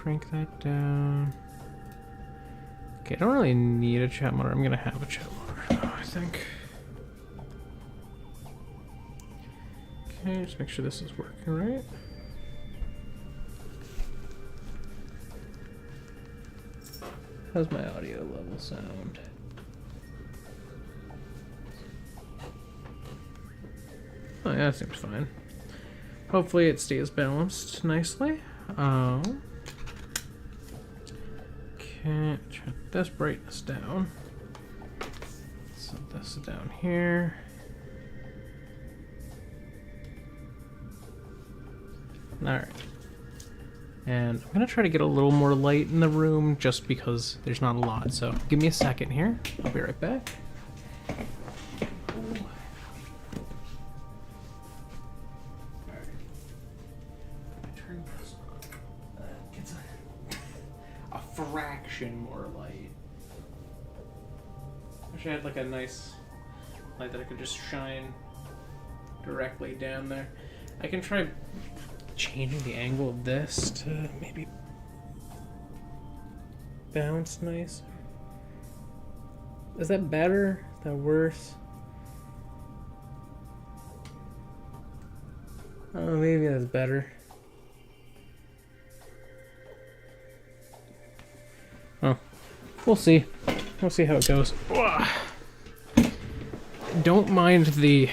crank that down. Okay, I don't really need a chat monitor. I'm gonna have a chat monitor though, I think. Okay, just make sure this is working right. How's my audio level sound? Oh yeah, that seems fine. Hopefully it stays balanced nicely. Okay, turn this brightness down. Set this down here. Alright. And I'm gonna try to get a little more light in the room just because there's not a lot. So give me a second here. I'll be right back. Fraction more light. Wish I had like a nice light that I could just shine directly down there. I can try changing the angle of this to maybe bounce nice. Is that better? Is that worse? Oh, maybe that's better. Oh, we'll see. We'll see how it goes. Don't mind the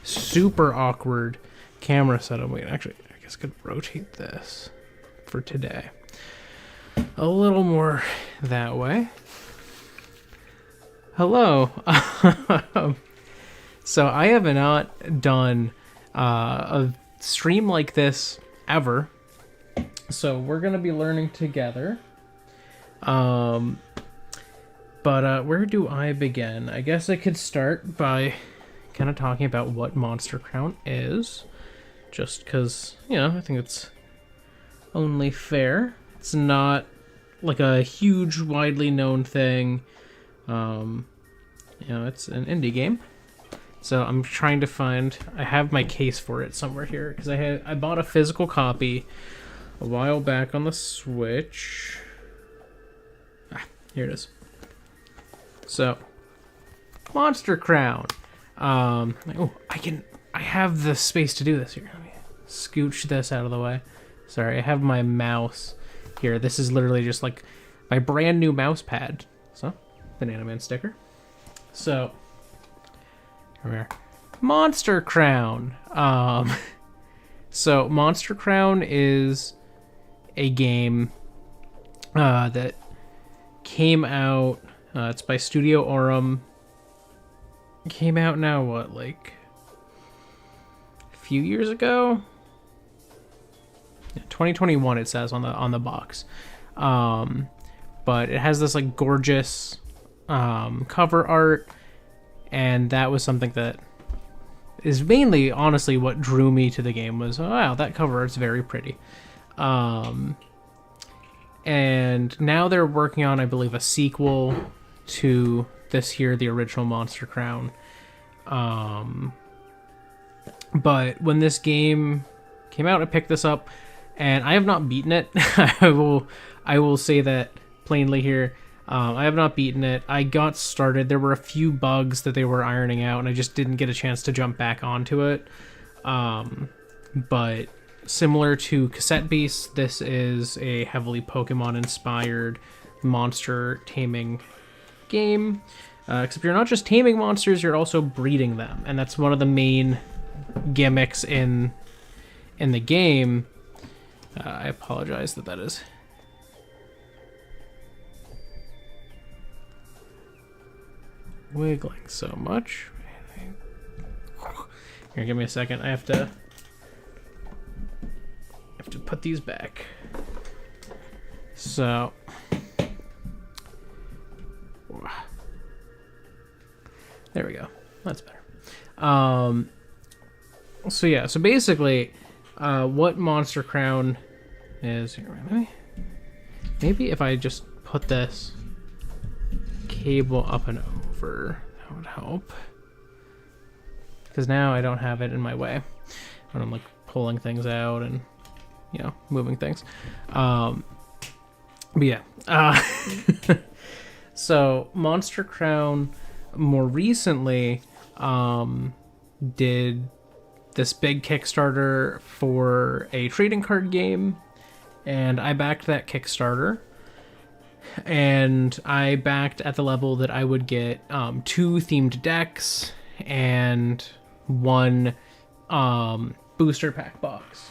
super awkward camera setup. Wait, actually, I guess I could rotate this for today. A little more that way. Hello. So I have not done a stream like this ever. So we're going to be learning together. Where do I begin? I guess I could start by kind of talking about what Monster Crown is, just because, you know, I think it's only fair. It's not like a huge, widely known thing. You know, it's an indie game. So I'm trying to find, I have my case for it somewhere here, because I bought a physical copy a while back on the Switch. Here it is. So, Monster Crown. Oh, I have the space to do this here. Let me scooch this out of the way. Sorry, I have my mouse here. This is literally just like my brand new mouse pad. So, Banana Man sticker. So, here we are. Monster Crown. So, Monster Crown is a game that came out, it's by Studio Aurum. Came out now, what, like a few years ago? Yeah, 2021 it says on the box. But it has this like gorgeous cover art, and that was something that is mainly, honestly, what drew me to the game was, oh, wow, that cover art's very pretty. And now they're working on, I believe, a sequel to this here, the original Monster Crown. But when this game came out, I picked this up, and I have not beaten it. I will say that plainly here. I have not beaten it. I got started. There were a few bugs that they were ironing out, and I just didn't get a chance to jump back onto it. But similar to Cassette Beasts, this is a heavily Pokemon-inspired monster taming game. Except you're not just taming monsters, you're also breeding them. And that's one of the main gimmicks in the game. I apologize that is wiggling so much. Here, give me a second. I have to put these back. So, there we go. That's better. So yeah. So basically, what Monster Crown is here. Maybe if I just put this cable up and over, that would help. Because now I don't have it in my way when I'm like pulling things out and, you know, moving things. But yeah. So Monster Crown more recently did this big Kickstarter for a trading card game, and I backed that Kickstarter. And I backed at the level that I would get 2 themed decks and 1 booster pack box.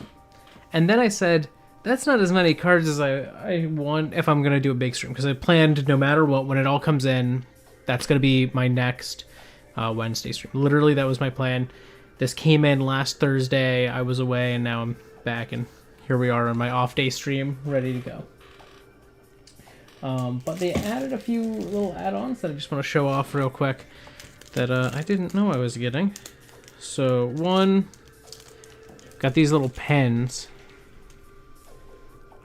And then I said, that's not as many cards as I want if I'm going to do a big stream. Because I planned, no matter what, when it all comes in, that's going to be my next Wednesday stream. Literally, that was my plan. This came in last Thursday. I was away, and now I'm back. And here we are on my off-day stream, ready to go. But they added a few little add-ons that I just want to show off real quick that I didn't know I was getting. So, one, got these little pens.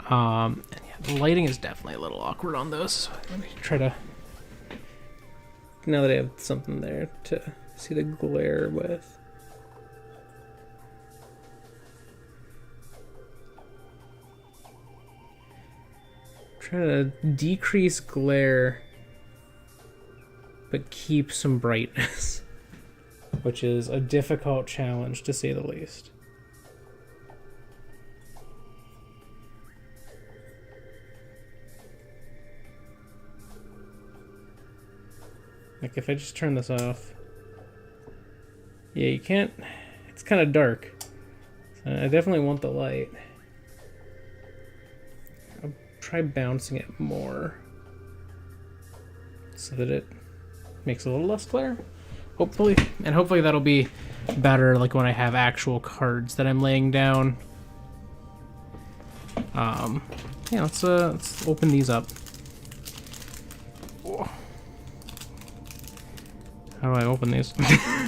And yeah, the lighting is definitely a little awkward on those. So let me try to, now that I have something there to see the glare with. Trying to decrease glare, but keep some brightness, which is a difficult challenge to say the least. Like if I just turn this off, yeah, you can't, it's kind of dark. So I definitely want the light. Try bouncing it more so that it makes a little less glare, hopefully, and hopefully that'll be better like when I have actual cards that I'm laying down. Yeah, let's open these up. Whoa. How do I open these?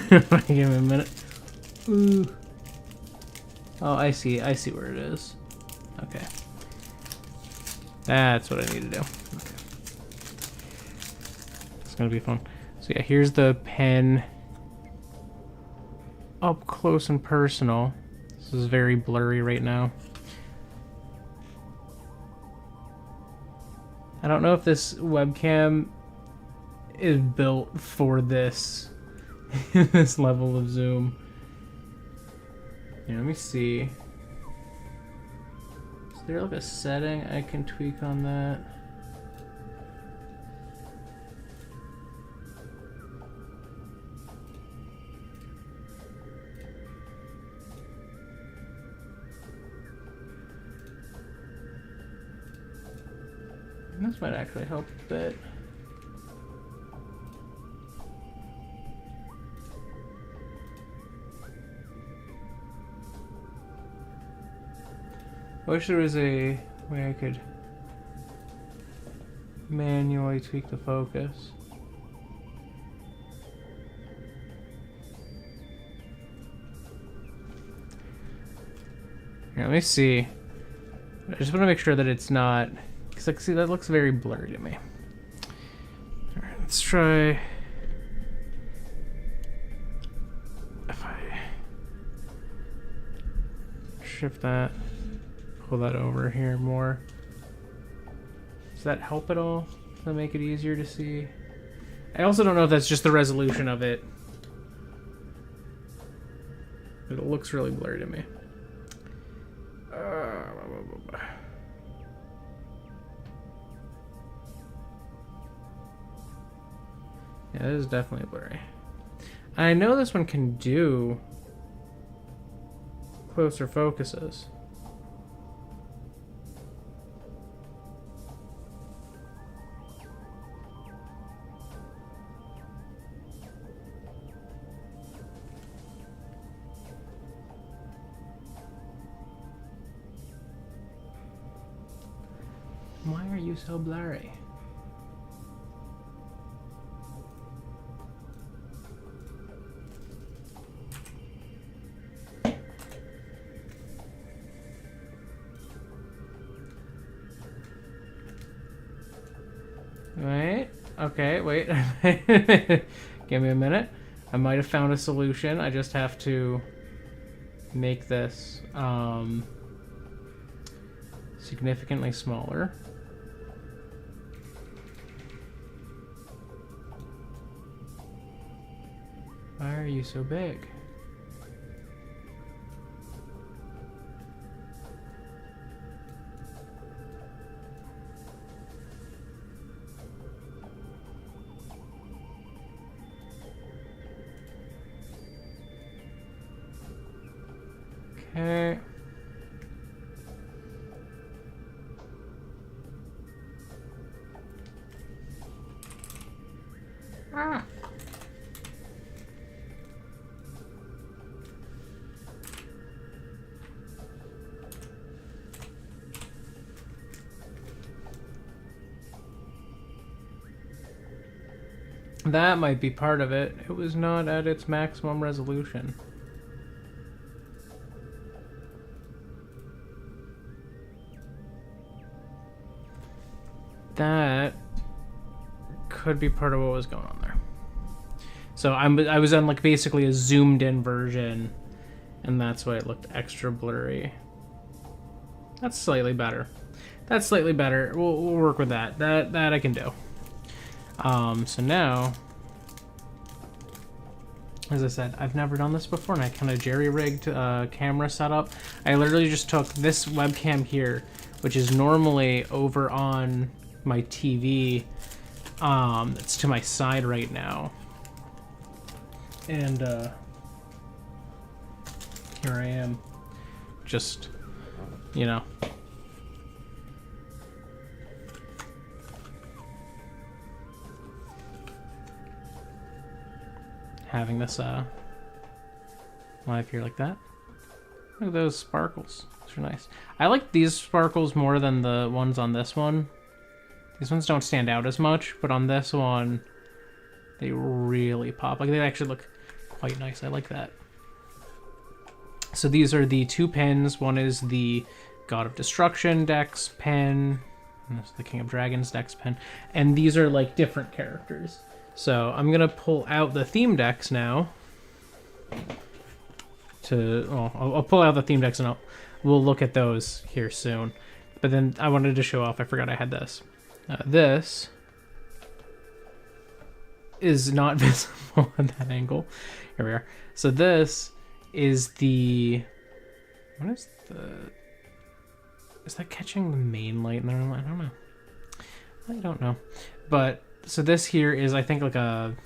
Give me a minute. Ooh. Oh, I see where it is. Okay. That's what I need to do. Okay. It's gonna be fun. So yeah, here's the pen up close and personal. This is very blurry right now. I don't know if this webcam is built for this this level of zoom. Yeah, let me see. Is there like a setting I can tweak on that? This might actually help a bit. I wish there was a way I could manually tweak the focus. Here, let me see. I just want to make sure that it's not, because like, see, that looks very blurry to me. All right, let's try. If I shift that. Pull that over here more. Does that help at all? Does that make it easier to see? I also don't know if that's just the resolution of it. But it looks really blurry to me. Yeah, this is definitely blurry. I know this one can do closer focuses. Why are you so blurry? Wait. Okay, wait. Give me a minute. I might have found a solution. I just have to make this significantly smaller. Why are you so big? Okay. Ah. That might be part of it. It was not at its maximum resolution. That could be part of what was going on there. So I was on like basically a zoomed in version, and that's why it looked extra blurry. That's slightly better. That's slightly better. We'll work with that. That I can do. So now, as I said, I've never done this before, and I kind of jerry-rigged camera setup. I literally just took this webcam here, which is normally over on my TV. It's to my side right now. And here I am, just, you know. Having this live here like that. Look at those sparkles. Those are nice. I like these sparkles more than the ones on this one. These ones don't stand out as much, but on this one, they really pop. Like, they actually look quite nice. I like that. So these are the two pins. One is the God of Destruction Dex pen. And that's the King of Dragons Dex pen. And these are like different characters. So I'm gonna pull out the theme decks now. I'll pull out the theme decks and we'll look at those here soon. But then I wanted to show off. I forgot I had this. This is not visible at that angle. Here we are. So this is the. What is the? Is that catching the main light in there? I don't know. I don't know. But. So this here is, I think, like the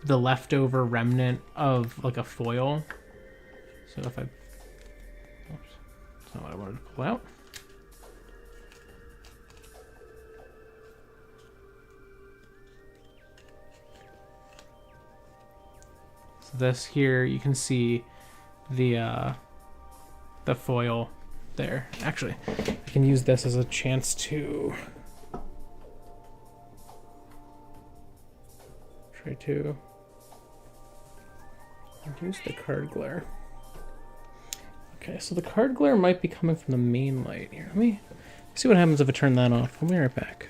leftover remnant of like a foil. So if I, oops, that's not what I wanted to pull out. So this here, you can see the foil there. Actually, I can use this as a chance to try to reduce the card glare. Okay, so the card glare might be coming from the main light here. Let me see what happens if I turn that off. I'll be right back.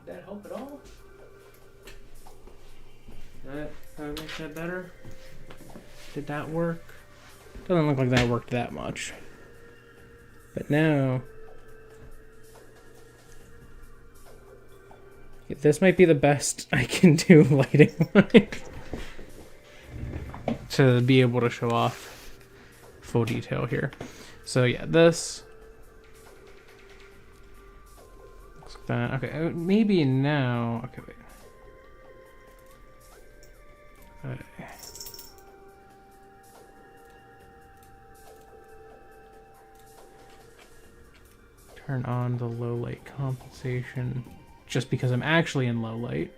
Did that help at all? That make that better? Did that work? Doesn't look like that worked that much. But now, this might be the best I can do lighting-wise to be able to show off full detail here. So yeah, this looks like that. Okay, maybe now. Okay, wait. Okay. Turn on the low light compensation just because I'm actually in low light.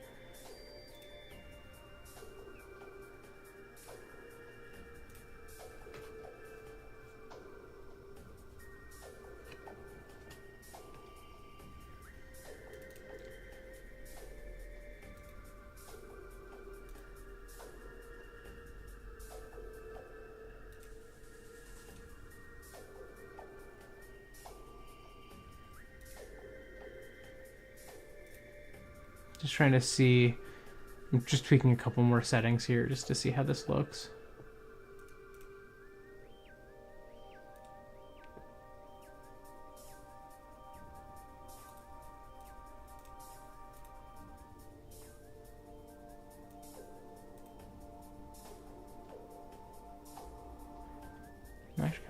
Just trying to see, I'm just tweaking a couple more settings here just to see how this looks.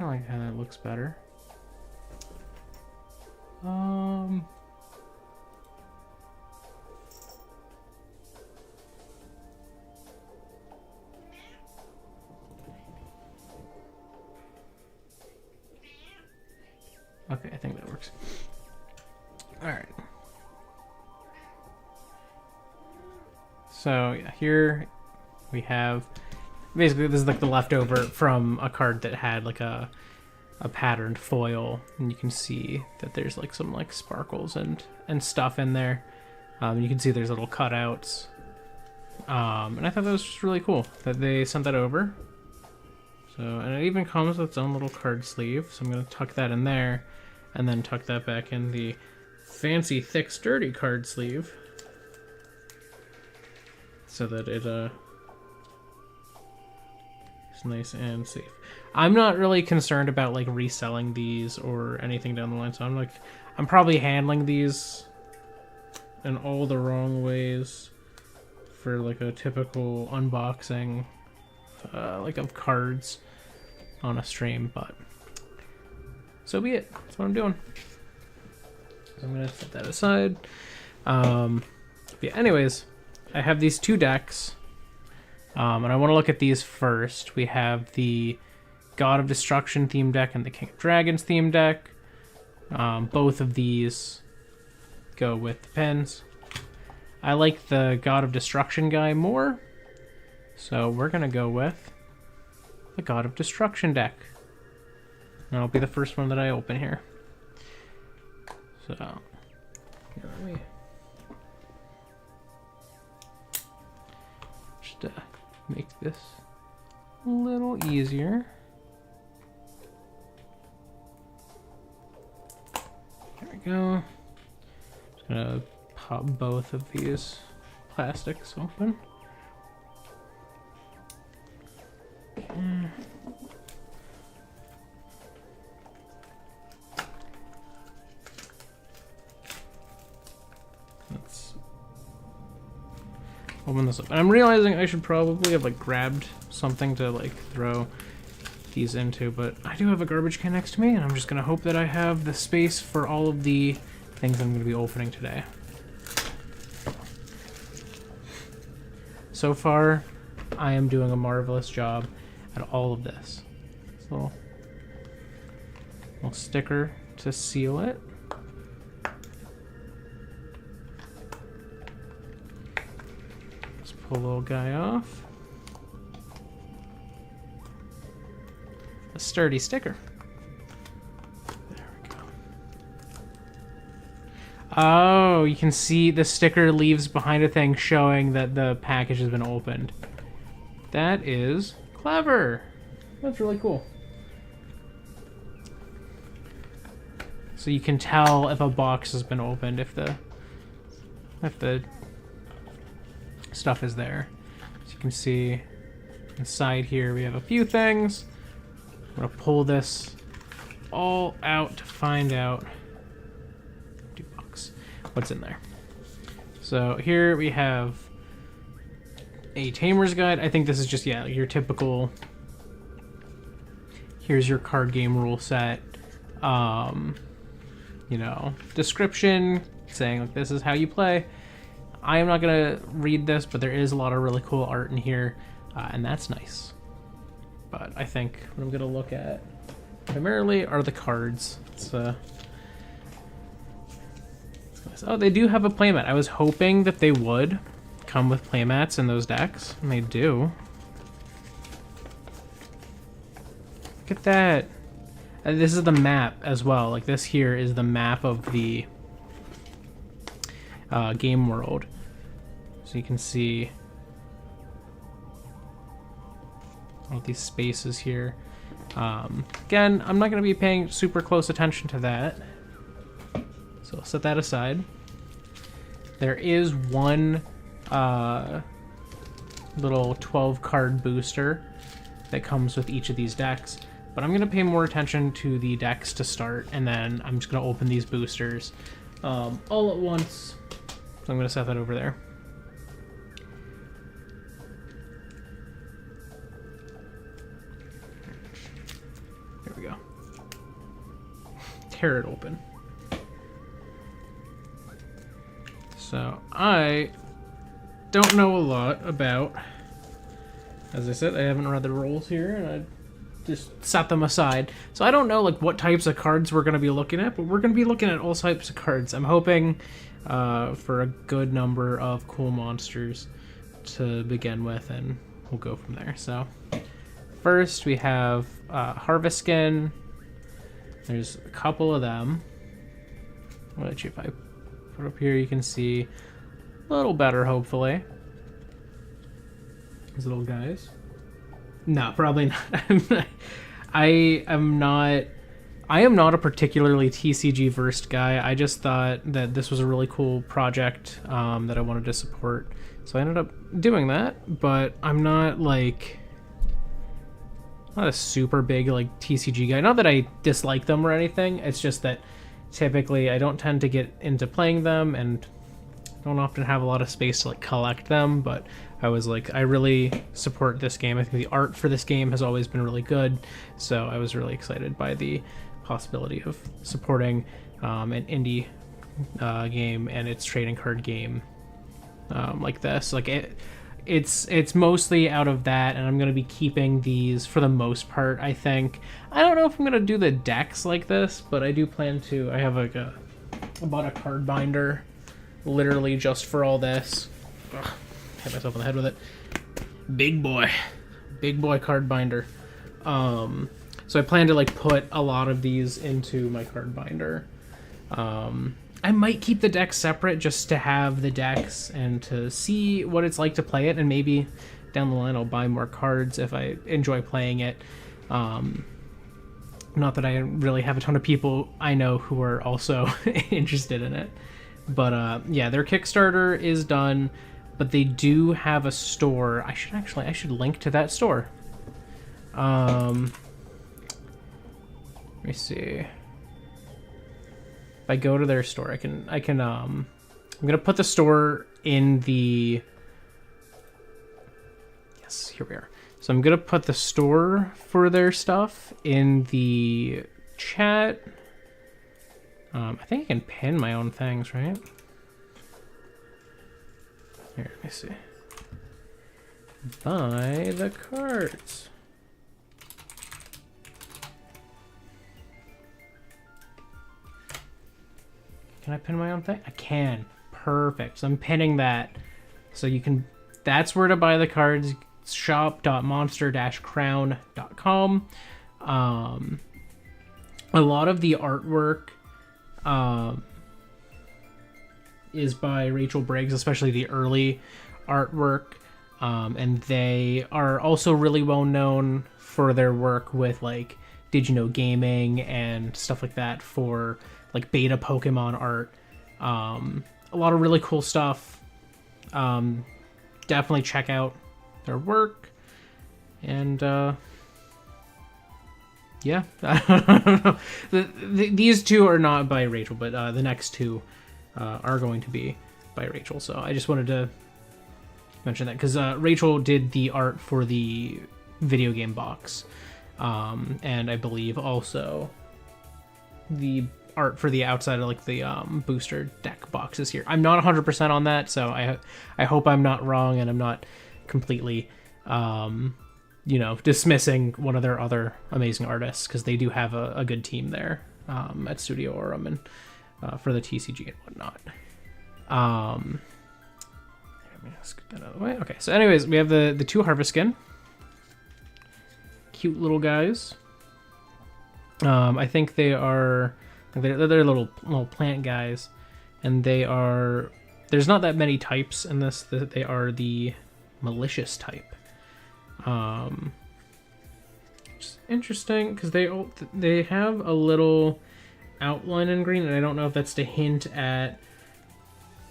kind of like how that looks better. Okay, I think that works. All right. So yeah, here we have, basically this is like the leftover from a card that had like a patterned foil, and you can see that there's like some like sparkles and stuff in there. You can see there's little cutouts. And I thought that was just really cool that they sent that over. So, and it even comes with its own little card sleeve. So I'm gonna tuck that in there, and then tuck that back in the fancy, thick, sturdy card sleeve, so that it is nice and safe. I'm not really concerned about like reselling these or anything down the line, so I'm probably handling these in all the wrong ways for like a typical unboxing like of cards on a stream, but so be it. That's what I'm doing. So I'm gonna set that aside. Yeah, anyways, I have these two decks, and I want to look at these first. We have the God of Destruction theme deck and the King of Dragons theme deck. Both of these go with the pins. I like the God of Destruction guy more, so we're gonna go with the God of Destruction deck. That'll be the first one that I open here. So, here, let me just make this a little easier. There we go. Just gonna pop both of these plastics open. Okay. Let's open this up. And I'm realizing I should probably have like grabbed something to like throw these into, but I do have a garbage can next to me, and I'm just gonna hope that I have the space for all of the things I'm gonna be opening today. So far, I am doing a marvelous job at all of this. So, little sticker to seal it. Let's pull a little guy off. A sturdy sticker. There we go. Oh, you can see the sticker leaves behind a thing showing that the package has been opened. That is clever. That's really cool. So you can tell if a box has been opened if the stuff is there. So you can see inside here we have a few things. I'm gonna pull this all out to find out what's in there. So here we have a Tamer's Guide. I think this is just, yeah, your typical, here's your card game rule set, you know, description saying like this is how you play. I am not gonna read this, but there is a lot of really cool art in here, and that's nice. But I think what I'm gonna look at primarily are the cards. Oh, they do have a playmat. I was hoping that they would come with playmats in those decks, and they do. Look at that. And this is the map as well. Like this here is the map of the game world. So you can see all these spaces here. Again, I'm not going to be paying super close attention to that. So I'll set that aside. There is one little 12 card booster that comes with each of these decks, but I'm going to pay more attention to the decks to start, and then I'm just going to open these boosters all at once. So I'm going to set that over there. There we go. carrot open. So I don't know a lot about, as I said, I haven't read the rules here, and I just set them aside. So I don't know like what types of cards we're going to be looking at, but we're going to be looking at all types of cards. I'm hoping for a good number of cool monsters to begin with, and we'll go from there. So first we have Harvest Skin. There's a couple of them, which if I put up here you can see a little better, hopefully. These little guys. No, probably not. I am not a particularly TCG versed guy. I just thought that this was a really cool project that I wanted to support. So I ended up doing that, but I'm not a super big like TCG guy. Not that I dislike them or anything. It's just that typically I don't tend to get into playing them and don't often have a lot of space to like collect them, but I was like, I really support this game. I think the art for this game has always been really good, so I was really excited by the possibility of supporting an indie game and its trading card game like this. Like it's mostly out of that, and I'm going to be keeping these for the most part, I think. I don't know if I'm going to do the decks like this, but I do plan to. I have like I bought a card binder literally just for all this. Ugh, hit myself in the head with it. Big boy card binder. So I plan to like put a lot of these into my card binder. I might keep the decks separate just to have the decks and to see what it's like to play it, and maybe down the line I'll buy more cards if I enjoy playing it. Not that I really have a ton of people I know who are also interested in it. But yeah, their Kickstarter is done, but they do have a store. I should link to that store. Let me see. If I go to their store, I'm gonna put the store in the, yes, here we are. So I'm gonna put the store for their stuff in the chat. I think I can pin my own things, right? Here, let me see. Buy the cards. Can I pin my own thing? I can. Perfect. So I'm pinning that. So you can, that's where to buy the cards. shop.monster-crown.com. A lot of the artwork is by Rachel Briggs, especially the early artwork. And they are also really well known for their work with like Did You Know Gaming and stuff like that for like beta Pokemon art. A lot of really cool stuff. Definitely check out their work. And yeah, I don't know. These two are not by Rachel, but the next two are going to be by Rachel. So I just wanted to mention that because Rachel did the art for the video game box, and I believe also the art for the outside of like the booster deck boxes here. I'm not 100% on that, so I hope I'm not wrong and I'm not completely dismissing one of their other amazing artists, because they do have a good team there at Studio Aurum and for the TCG and whatnot. Let me just get that out of the way. Okay, so anyways, we have the two Harvest Skin. Cute little guys. I think they're little plant guys, and they are, there's not that many types in this. They are the malicious type. It's interesting because they have a little outline in green, and I don't know if that's to hint at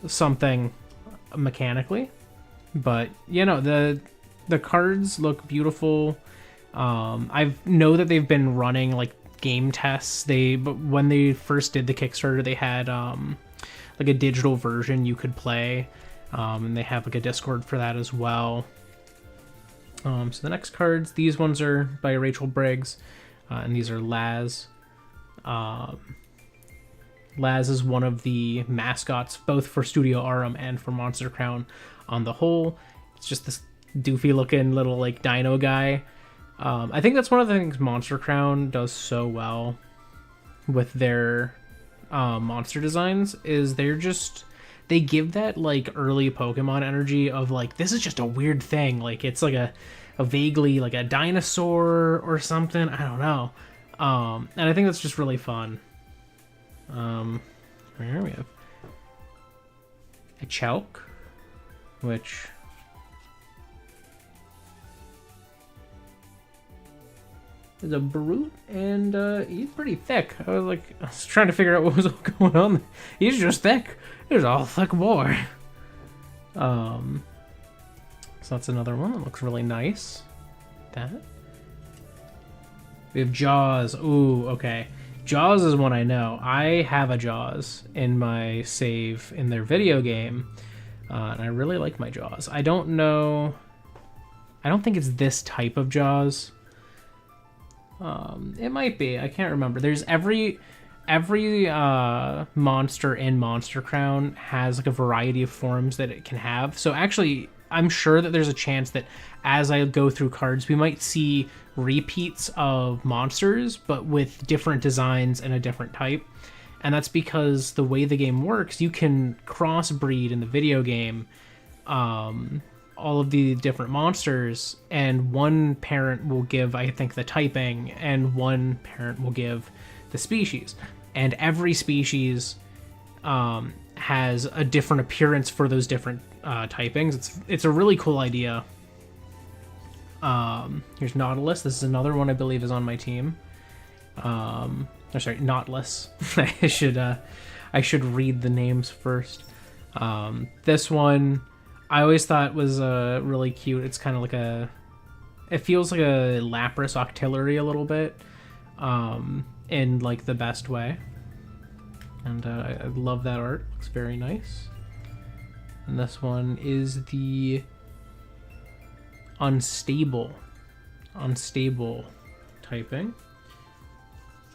something mechanically, but the cards look beautiful. I know that they've been running like game tests. But when they first did the Kickstarter, they had like a digital version you could play, and they have like a Discord for that as well. So the next cards, these ones are by Rachel Briggs, and these are Laz. Laz is one of the mascots, both for Studio Arum and for Monster Crown on the whole. It's just this doofy looking little like dino guy. I think that's one of the things Monster Crown does so well with their monster designs is they give that like early Pokemon energy of like, this is just a weird thing. Like it's like a vaguely like a dinosaur or something. I don't know. And I think that's just really fun. Here we have a Chalk, which is a brute, and he's pretty thick. I was trying to figure out what was going on. He's just thick. He's all thick boy. So that's another one that looks really nice. That. We have Jaws. Ooh, okay. Jaws is one I know. I have a Jaws in my save in their video game, and I really like my Jaws. I don't know. I don't think it's this type of Jaws. It might be. I can't remember. There's every monster in Monster Crown has like a variety of forms that it can have. So actually, I'm sure that there's a chance that as I go through cards, we might see repeats of monsters, but with different designs and a different type. And that's because the way the game works, you can crossbreed in the video game all of the different monsters, and one parent will give, I think, the typing, and one parent will give the species. And every species has a different appearance for those different typings. It's a really cool idea. Here's Nautilus. This is another one I believe is on my team. Sorry, Nautilus. I should read the names first. This one I always thought was really cute. It's kind of like it feels like a Lapras Octillery a little bit, in like the best way. And I love that art. Looks very nice. And this one is the unstable typing.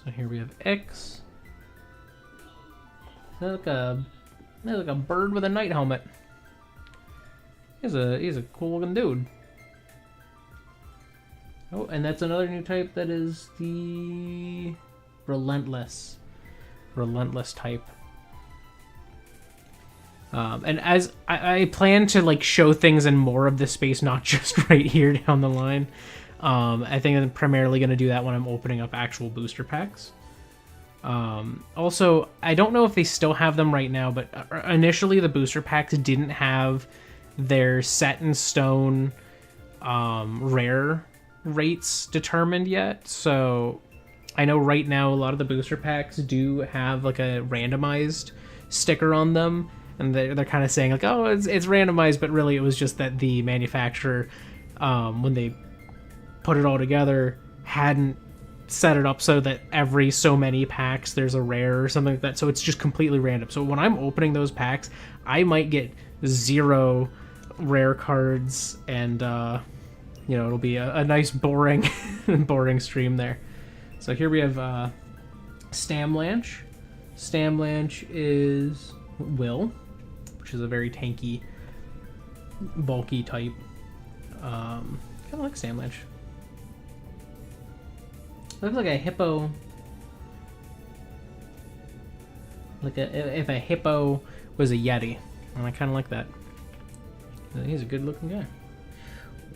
So here we have X. That's like a bird with a night helmet. He's a cool looking dude. Oh, and that's another new type that is the relentless type. And as I plan to like show things in more of this space, not just right here down the line. I think I'm primarily going to do that when I'm opening up actual booster packs. Also, I don't know if they still have them right now, but initially the booster packs didn't have their set in stone rare rates determined yet. So I know right now a lot of the booster packs do have like a randomized sticker on them, and they're kind of saying like, oh, it's randomized, but really it was just that the manufacturer, when they put it all together, hadn't set it up so that every so many packs there's a rare or something like that. So it's just completely random. So when I'm opening those packs, I might get 0 rare cards, and it'll be a nice boring stream there. So here we have Stamlanch. Stamlanch is Will, which is a very tanky, bulky type. Kind of like Stamlanch. Looks like a hippo. Like if a hippo was a Yeti, and I kind of like that. He's a good-looking guy.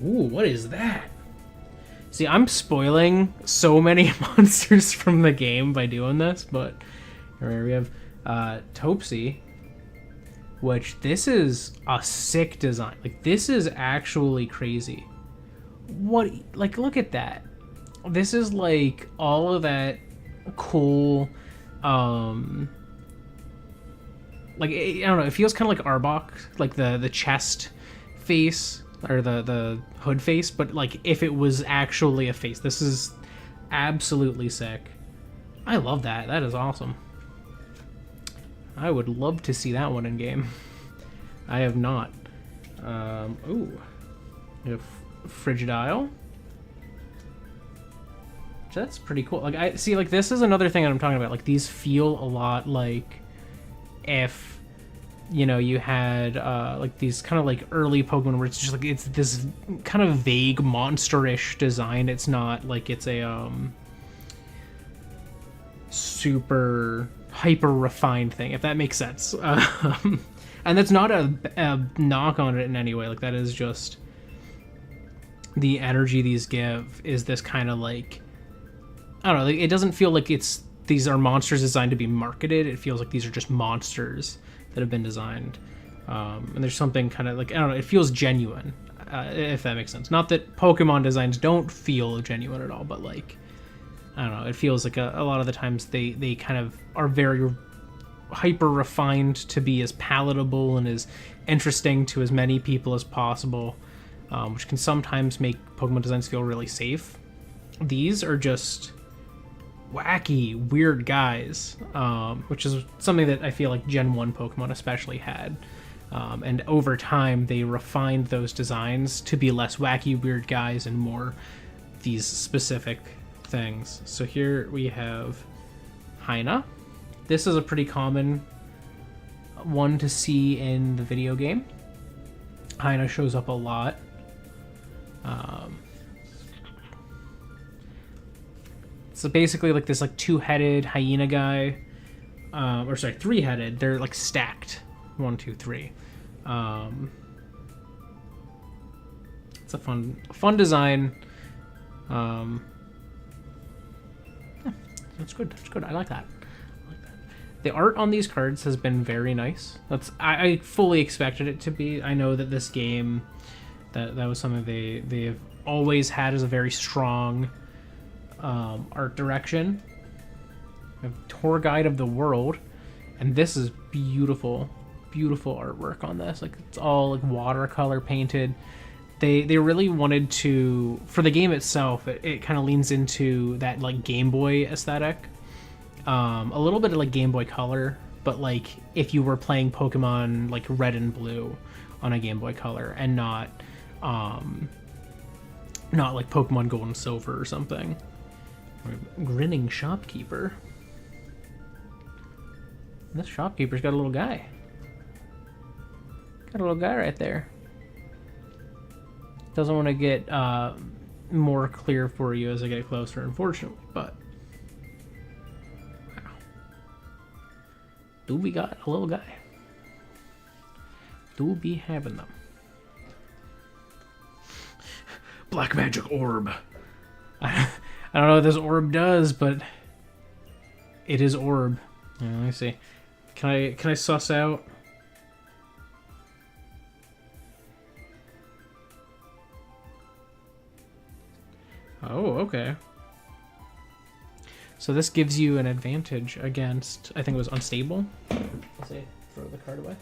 Ooh, what is that? See, I'm spoiling so many monsters from the game by doing this, but here we have Topsy, which this is a sick design. Like, this is actually crazy. What? Like, look at that. This is like all of that cool, like, I don't know, it feels kind of like Arbok, like the chest face, or the hood face, but like if it was actually a face. This is absolutely sick. I love that. That is awesome. I would love to see that one in game. I have not. Ooh. We have Frigidile. So that's pretty cool. Like, I see, like, this is another thing that I'm talking about. Like, these feel a lot like if, you know, you had like these kind of like early Pokemon where it's just like it's this kind of vague monsterish design. It's not like it's a super hyper refined thing, if that makes sense. And that's not a knock on it in any way. Like, that is just the energy these give is this kind of like, I don't know, like, it doesn't feel like these are monsters designed to be marketed. It feels like these are just monsters that have been designed. And there's something kind of like, I don't know, it feels genuine, if that makes sense. Not that Pokemon designs don't feel genuine at all, but like, I don't know, it feels like a lot of the times they kind of are very hyper refined to be as palatable and as interesting to as many people as possible, which can sometimes make Pokemon designs feel really safe. These are just wacky, weird guys, which is something that I feel like Gen 1 Pokemon especially had. And over time, they refined those designs to be less wacky, weird guys and more these specific things. So here we have Hyena. This is a pretty common one to see in the video game. Hyena shows up a lot. So basically like this like two-headed hyena guy, or sorry, three-headed. They're like stacked, 1, 2, 3. It's a fun design. Yeah, that's good. That's good. I like that. The art on these cards has been very nice. I fully expected it to be. I know that this game, that was something they've always had as a very strong art direction. Tour guide of the world, and this is beautiful artwork on this. Like, it's all like watercolor painted. They really wanted to, for the game itself, it kind of leans into that like Game Boy aesthetic, a little bit of like Game Boy Color, but like if you were playing Pokemon like Red and Blue on a Game Boy Color, and not like Pokemon Gold and Silver or something. Grinning shopkeeper. This shopkeeper's got a little guy. Got a little guy right there. Doesn't want to get more clear for you as I get closer, unfortunately, but wow. Do we got a little guy? Do be having them. Black magic orb. I don't know what this orb does, but it is orb. Yeah, let me see. Can I suss out? Oh, okay. So this gives you an advantage against, I think it was unstable. Let's see, throw the card away.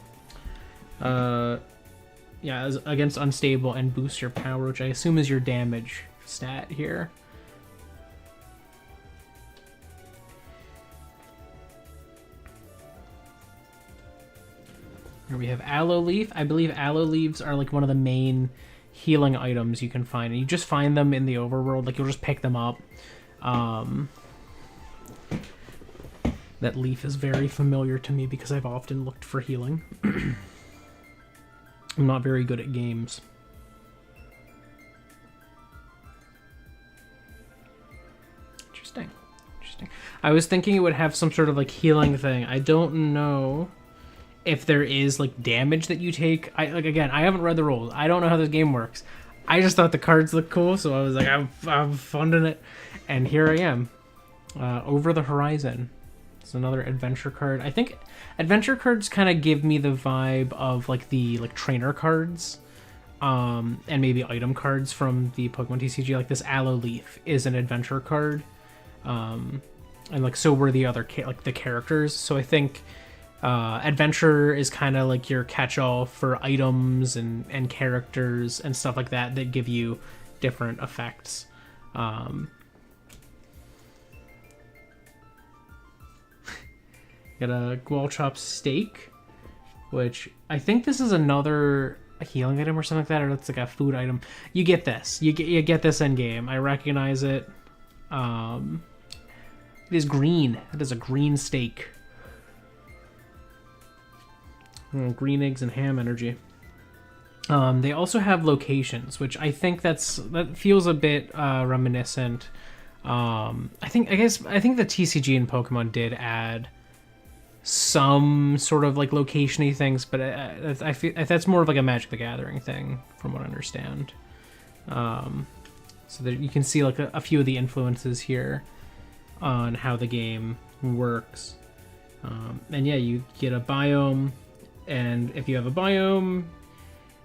Yeah, against unstable and boost your power, which I assume is your damage stat here. Here we have Aloe Leaf. I believe Aloe Leaves are like one of the main healing items you can find, and you just find them in the overworld. Like, you'll just pick them up. That leaf is very familiar to me because I've often looked for healing. I'm not very good at games. Interesting. I was thinking it would have some sort of like healing thing. I don't know if there is like damage that you take. Again, I haven't read the rules. I don't know how this game works. I just thought the cards looked cool, so I was like, I'm funding it, and here I am. Over the Horizon. It's another adventure card. I think adventure cards kind of give me the vibe of like the trainer cards, and maybe item cards from the Pokemon TCG. Like this Aloe Leaf is an adventure card, and like so were the other the characters. So I think adventure is kind of like your catch-all for items and characters and stuff like that give you different effects. Got a Gualchop Steak, which I think this is another healing item or something like that, or it's like a food item. You get this. You get this in game. I recognize it. It is green. It is a green steak. Green eggs and ham energy. They also have locations, which I think that feels a bit reminiscent. I think the TCG and Pokemon did add some sort of like location-y things, but I feel that's more of like a Magic the Gathering thing, from what I understand. So that you can see like a few of the influences here on how the game works. And yeah, you get a biome, and if you have a biome,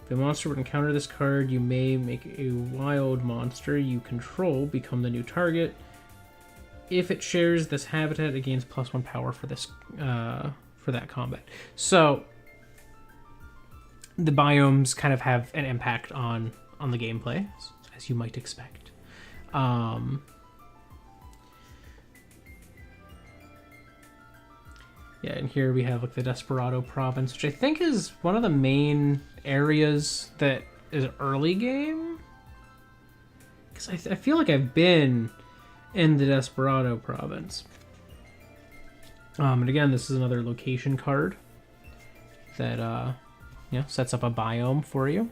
if a monster would encounter this card, you may make a wild monster you control become the new target. If it shares this habitat, it gains +1 power for this for that combat. So the biomes kind of have an impact on the gameplay, as you might expect. Yeah, and here we have like the Desperado province, which I think is one of the main areas that is early game. Because I feel like I've been in the Desperado province. And again, this is another location card that sets up a biome for you.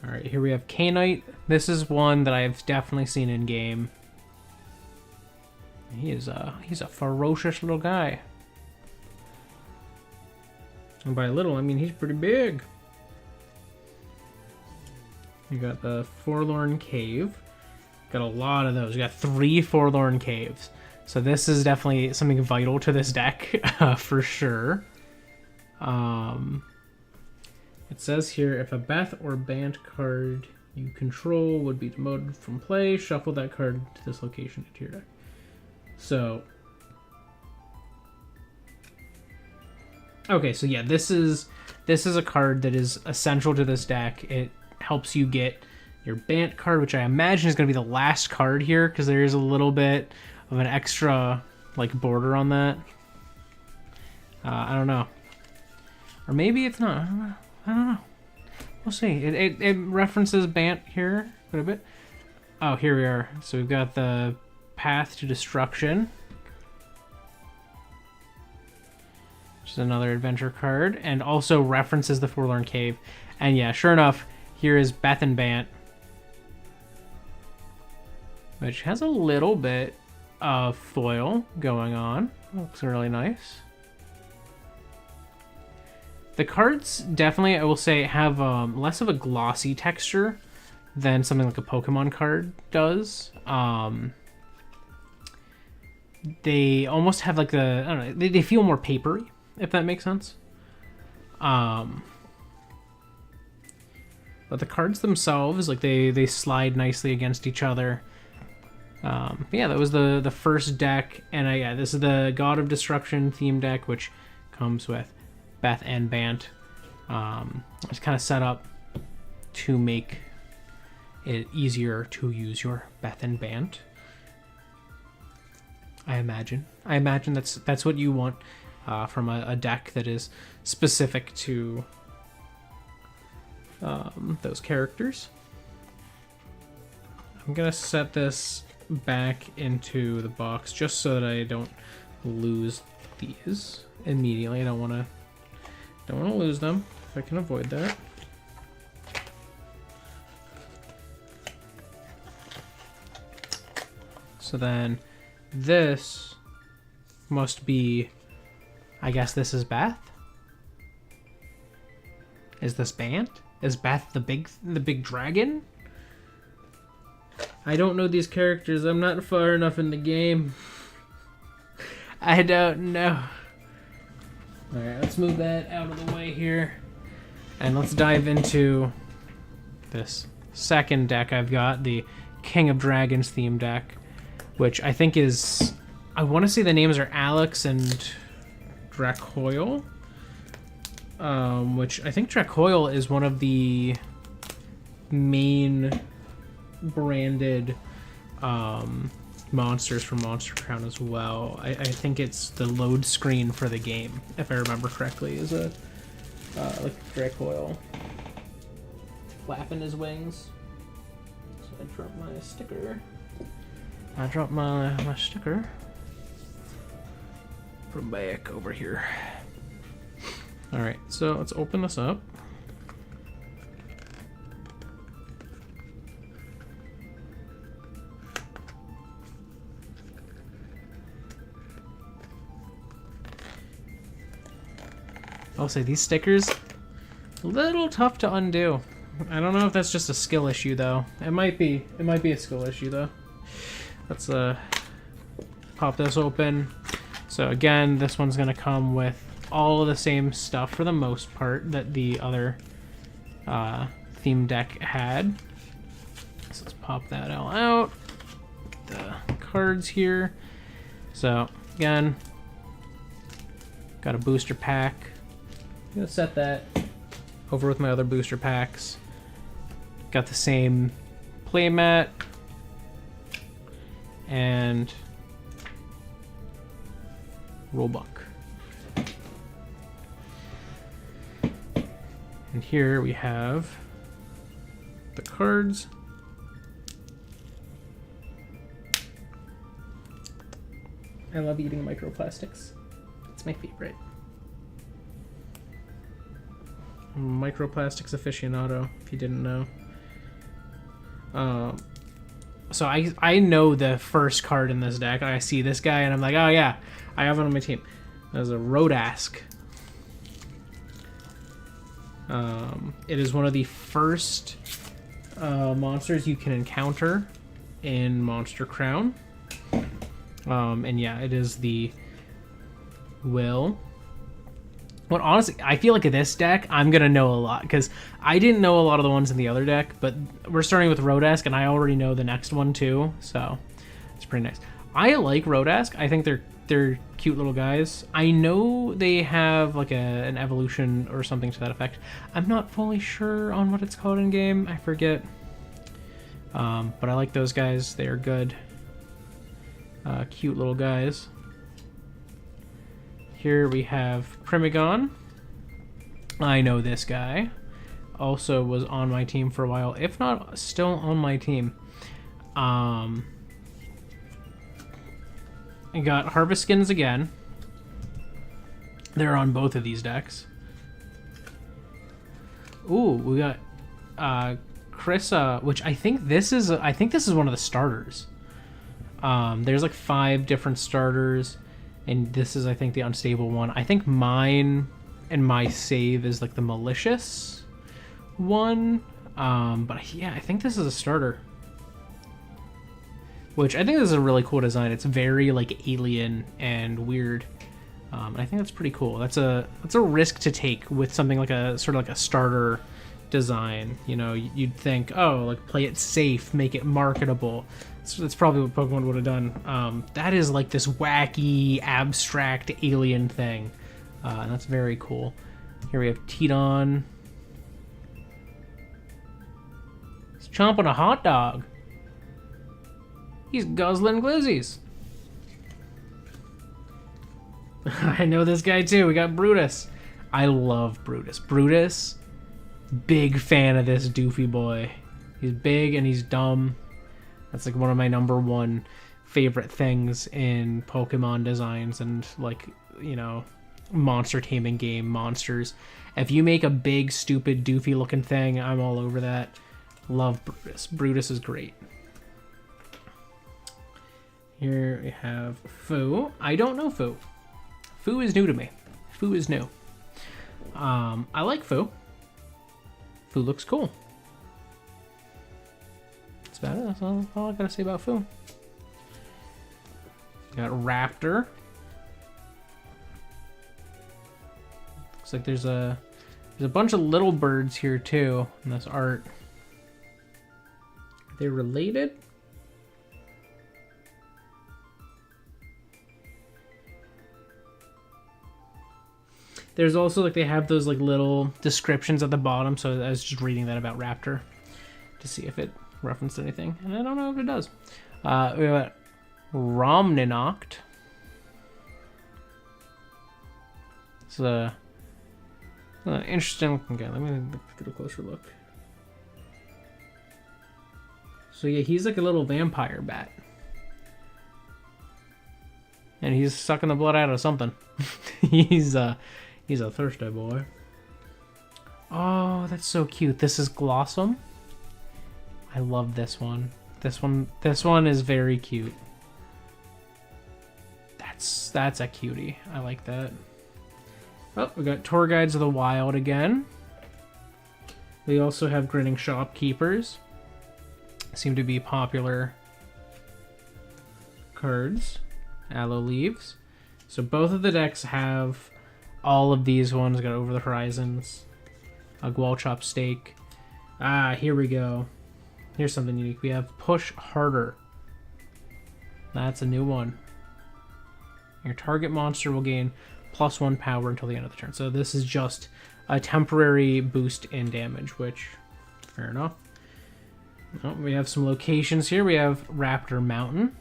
All right, here we have Canite. This is one that I've definitely seen in game. He's a ferocious little guy. And by little, I mean he's pretty big. You got the Forlorn Cave. Got a lot of those. You got 3 Forlorn Caves. So this is definitely something vital to this deck, for sure. It says here, if a Beth or Bant card you control would be demoted from play, shuffle that card to this location into your deck. So, okay, so yeah, this is a card that is essential to this deck. It helps you get your Bant card, which I imagine is going to be the last card here, because there is a little bit of an extra like border on that. I don't know, or maybe it's not. I don't know. We'll see. It references Bant here quite a bit. Oh, here we are. So we've got the Path to Destruction, which is another adventure card, and also references the Forlorn Cave. And yeah, sure enough, here is Beth and Bant, which has a little bit of foil going on. Looks really nice. The cards definitely, I will say, have less of a glossy texture than something like a Pokemon card does. They almost have like I don't know, they feel more papery, if that makes sense. But the cards themselves, like they slide nicely against each other. Yeah, that was the first deck, and this is the God of Destruction theme deck, which comes with Beth and Bant. It's kind of set up to make it easier to use your Beth and Bant. I imagine that's what you want from a deck that is specific to those characters. I'm gonna set this back into the box just so that I don't lose these immediately. I don't want to lose them if I can avoid that. So then this must be, I guess this is Beth. Is this Bant? Is Beth the big dragon? I don't know these characters. I'm not far enough in the game. I don't know. Alright, let's move that out of the way here. And let's dive into this second deck I've got, the King of Dragons theme deck, which I think is, I want to say the names are Alex and Dracoil. Which I think Dracoil is one of the main branded monsters from Monster Crown as well. I think it's the load screen for the game, if I remember correctly, is a like Dracoil flapping his wings. So I dropped my sticker. I dropped my sticker from back over here. Alright, so let's open this up. I'll say these stickers, a little tough to undo. I don't know if that's just a skill issue though. It might be a skill issue though. Let's pop this open. So again, this one's gonna come with all of the same stuff for the most part that the other theme deck had. So let's pop that all out. Get the cards here. So again, got a booster pack. I'm gonna set that over with my other booster packs. Got the same playmat and rulebook. And here we have the cards. I love eating microplastics. It's my favorite. Microplastics aficionado, if you didn't know. So I know the first card in this deck. I see this guy and I'm like, oh yeah, I have it on my team. There's a Rodask. It is one of the first monsters you can encounter in Monster Crown. And yeah, it is the Will. Well, honestly, I feel like this deck, I'm going to know a lot, because I didn't know a lot of the ones in the other deck, but we're starting with Rodask, and I already know the next one, too, so it's pretty nice. I like Rodask. I think they're cute little guys. I know they have, like, an evolution or something to that effect. I'm not fully sure on what it's called in-game. I forget. But I like those guys. They are good. Cute little guys. Here we have Primogon. I know this guy. Also was on my team for a while, if not still on my team. I got Harvest Skins again. They're on both of these decks. Ooh, we got Krissa, which I think this is one of the starters. There's like 5 different starters. And this is, I think, the unstable one. I think mine and my save is like the malicious one. But yeah, I think this is a starter. Which I think this is a really cool design. It's very like alien and weird. And I think that's pretty cool. That's a risk to take with something like a sort of like a starter design. You know, you'd think, oh, like play it safe, make it marketable. So that's probably what Pokemon would have done. That is like this wacky, abstract alien thing. And that's very cool. Here we have Tidon. He's chomping a hot dog. He's guzzling glizzies. I know this guy too. We got Brutus. I love Brutus. Brutus, big fan of this doofy boy. He's big and he's dumb. That's like one of my #1 favorite things in Pokemon designs and, like, you know, monster taming game monsters. If you make a big, stupid, doofy looking thing, I'm all over that. Love Brutus. Brutus is great. Here we have Fu. I don't know Fu. Fu is new to me. Fu is new. I like Fu. Fu looks cool. That's about it. That's all I gotta say about Fu. Got Raptor. Looks like there's a bunch of little birds here too in this art. Are they related? There's also, like, they have those, like, little descriptions at the bottom, so I was just reading that about Raptor to see if it referenced anything, and I don't know if it does. We got Romninoct. It's a interesting looking guy. Let me get a closer look. So yeah, he's like a little vampire bat. And he's sucking the blood out of something. he's a thirsty boy. Oh, that's so cute. This is Glossom. I love this one. This one is very cute. That's a cutie. I like that. Oh, we got Tour Guides of the Wild again. We also have Grinning Shopkeepers. Seem to be popular cards. Aloe Leaves. So both of the decks have all of these ones. We got Over the Horizons. A Gualchop Stake. Ah, here we go. Here's something unique. We have Push Harder. That's a new one. Your target monster will gain +1 power until the end of the turn. So this is just a temporary boost in damage, which, fair enough. Oh, we have some locations here. We have Raptor Mountain.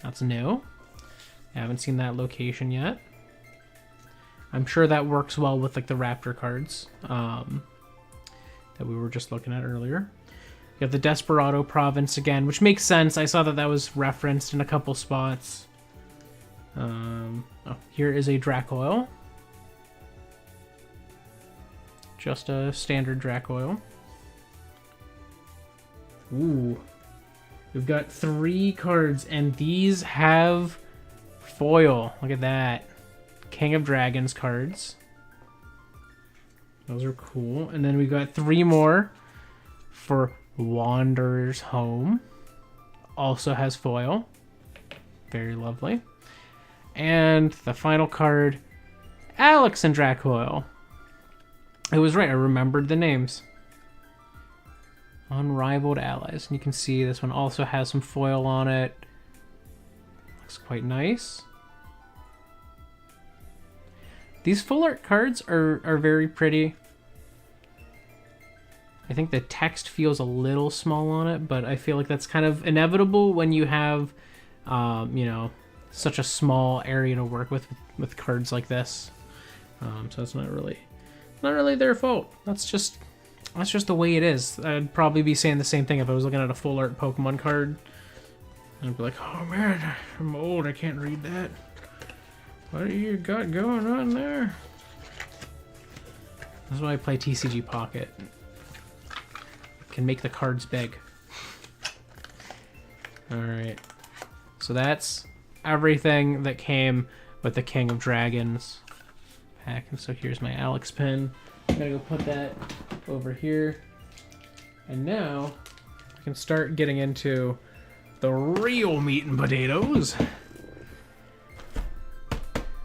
That's new. I haven't seen that location yet. I'm sure that works well with like the Raptor cards that we were just looking at earlier. We have the Desperado Province again, which makes sense. I saw that that was referenced in a couple spots. Oh, here is a Dracoil. Just a standard Dracoil. Ooh. We've got 3 cards, and these have foil. Look at that. King of Dragons cards. Those are cool. And then we got 3 more for Wanderer's Home. Also has foil. Very lovely. And the final card, Alex and Dracoil. It was right, I remembered the names. Unrivaled Allies. And you can see this one also has some foil on it. Looks quite nice. These full art cards are very pretty. I think the text feels a little small on it, but I feel like that's kind of inevitable when you have, you know, such a small area to work with cards like this. So it's not really their fault. That's just the way it is. I'd probably be saying the same thing if I was looking at a full art Pokemon card. I'd be like, oh man, I'm old, I can't read that. What do you got going on there? That's why I play TCG Pocket. I can make the cards big. Alright. So that's everything that came with the King of Dragons pack. And so here's my Alex pin. I'm gonna go put that over here. And now I can start getting into the real meat and potatoes.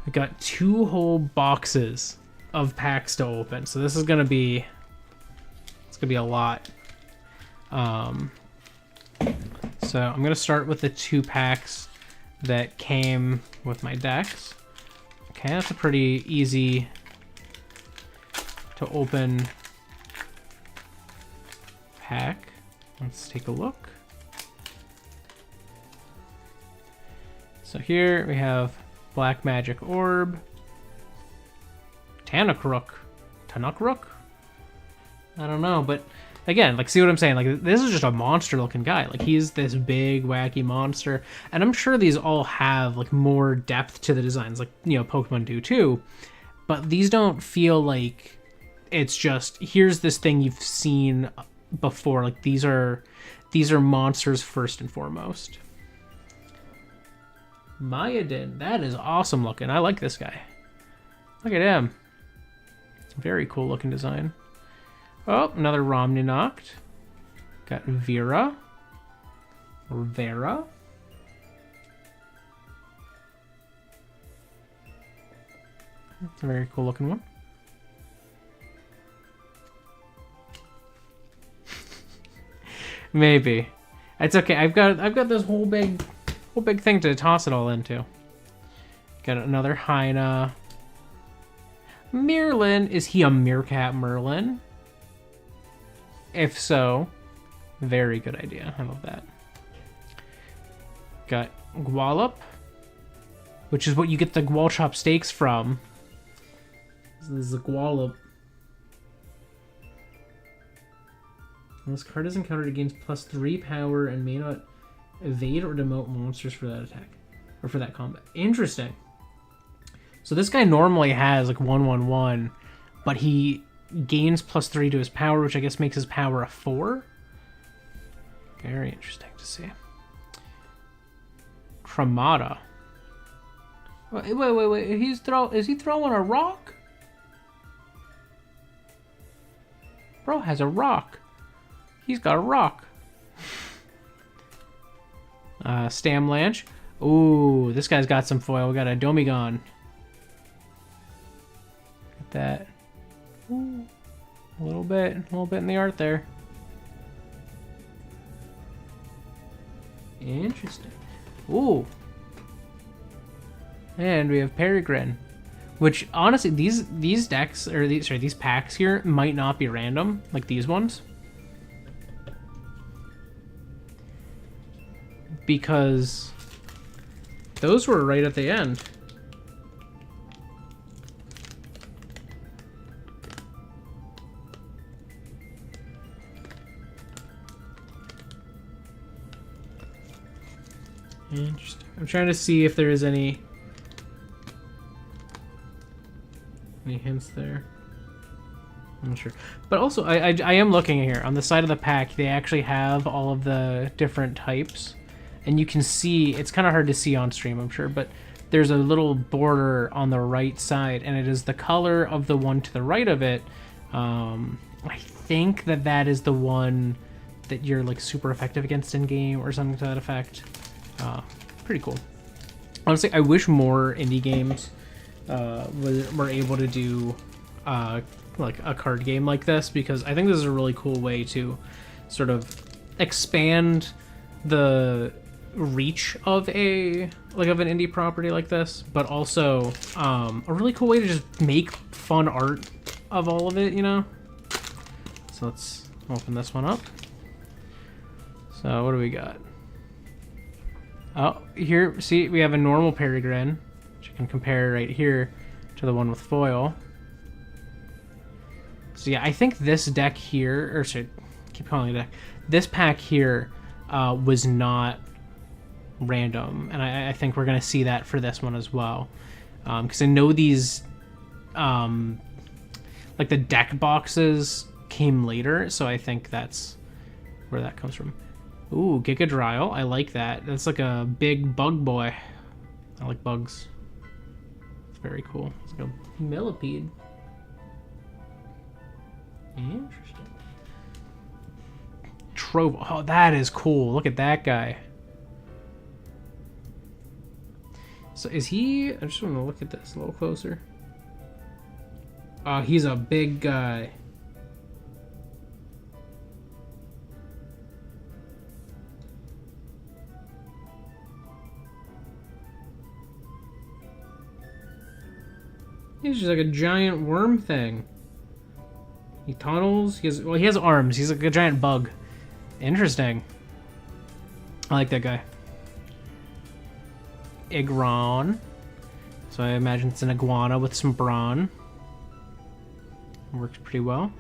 I got 2 whole boxes of packs to open, so this is gonna be a lot. So I'm gonna start with the 2 packs that came with my decks. Okay, that's a pretty easy to open pack. Let's take a look. So here we have Black Magic Orb, Tanakruk. I don't know, but again, like, see what I'm saying? Like, this is just a monster-looking guy. Like, he's this big, wacky monster, and I'm sure these all have like more depth to the designs, like, you know, Pokemon do too. But these don't feel like it's just here's this thing you've seen before. Like, these are monsters first and foremost. Myodin, that is awesome looking. I like this guy. Look at him. It's a very cool looking design. Oh, another Romninoct. Got Vera. Or Vera. That's a very cool looking one. Maybe. It's okay. I've got this whole big thing to toss it all into. Got another Hyena. Merlin. Is he a Meerkat Merlin? If so, very good idea. I love that. Got Gwallop, which is what you get the Gualchop Stakes from. This is a Gwallop. When this card is encountered, it gains +3 power and may not evade or demote monsters for that attack. Or for that combat. Interesting. So this guy normally has like 1/1/1, but he gains +3 to his power, which I guess makes his power a 4. Very interesting to see. Tremata. Wait. Is he throwing a rock? Bro has a rock. He's got a rock. Stamlanch. Ooh, this guy's got some foil. We got a Domigon. Get that. Ooh, a little bit in the art there. Interesting. Ooh. And we have Peregrine, which honestly, these decks or these packs here might not be random like these ones, because those were right at the end. Interesting. I'm trying to see if there is any hints there. I'm not sure. But also, I am looking here. On the side of the pack, they actually have all of the different types. And you can see, it's kind of hard to see on stream, I'm sure, but there's a little border on the right side, and it is the color of the one to the right of it. I think that is the one that you're like super effective against in game or something to that effect. Pretty cool. Honestly, I wish more indie games were able to do like a card game like this, because I think this is a really cool way to sort of expand the reach of an indie property like this, but also a really cool way to just make fun art of all of it, you know? So let's open this one up. So what do we got? Oh, here, see, we have a normal Peregrine, which you can compare right here to the one with foil. So yeah, I think this deck here, or sorry, I keep calling it a deck, this pack here was not random, and I think we're going to see that for this one as well. Because I know these, like the deck boxes came later, so I think that's where that comes from. Ooh, Gigadriel. I like that. That's like a big bug boy. I like bugs. It's very cool. It's like a millipede. Interesting. Trovo. Oh, that is cool. Look at that guy. So is he... I just want to look at this a little closer. Oh, he's a big guy. He's just like a giant worm thing. He tunnels. He has arms. He's like a giant bug. Interesting. I like that guy. Igron. So I imagine it's an iguana with some brawn. Works pretty well.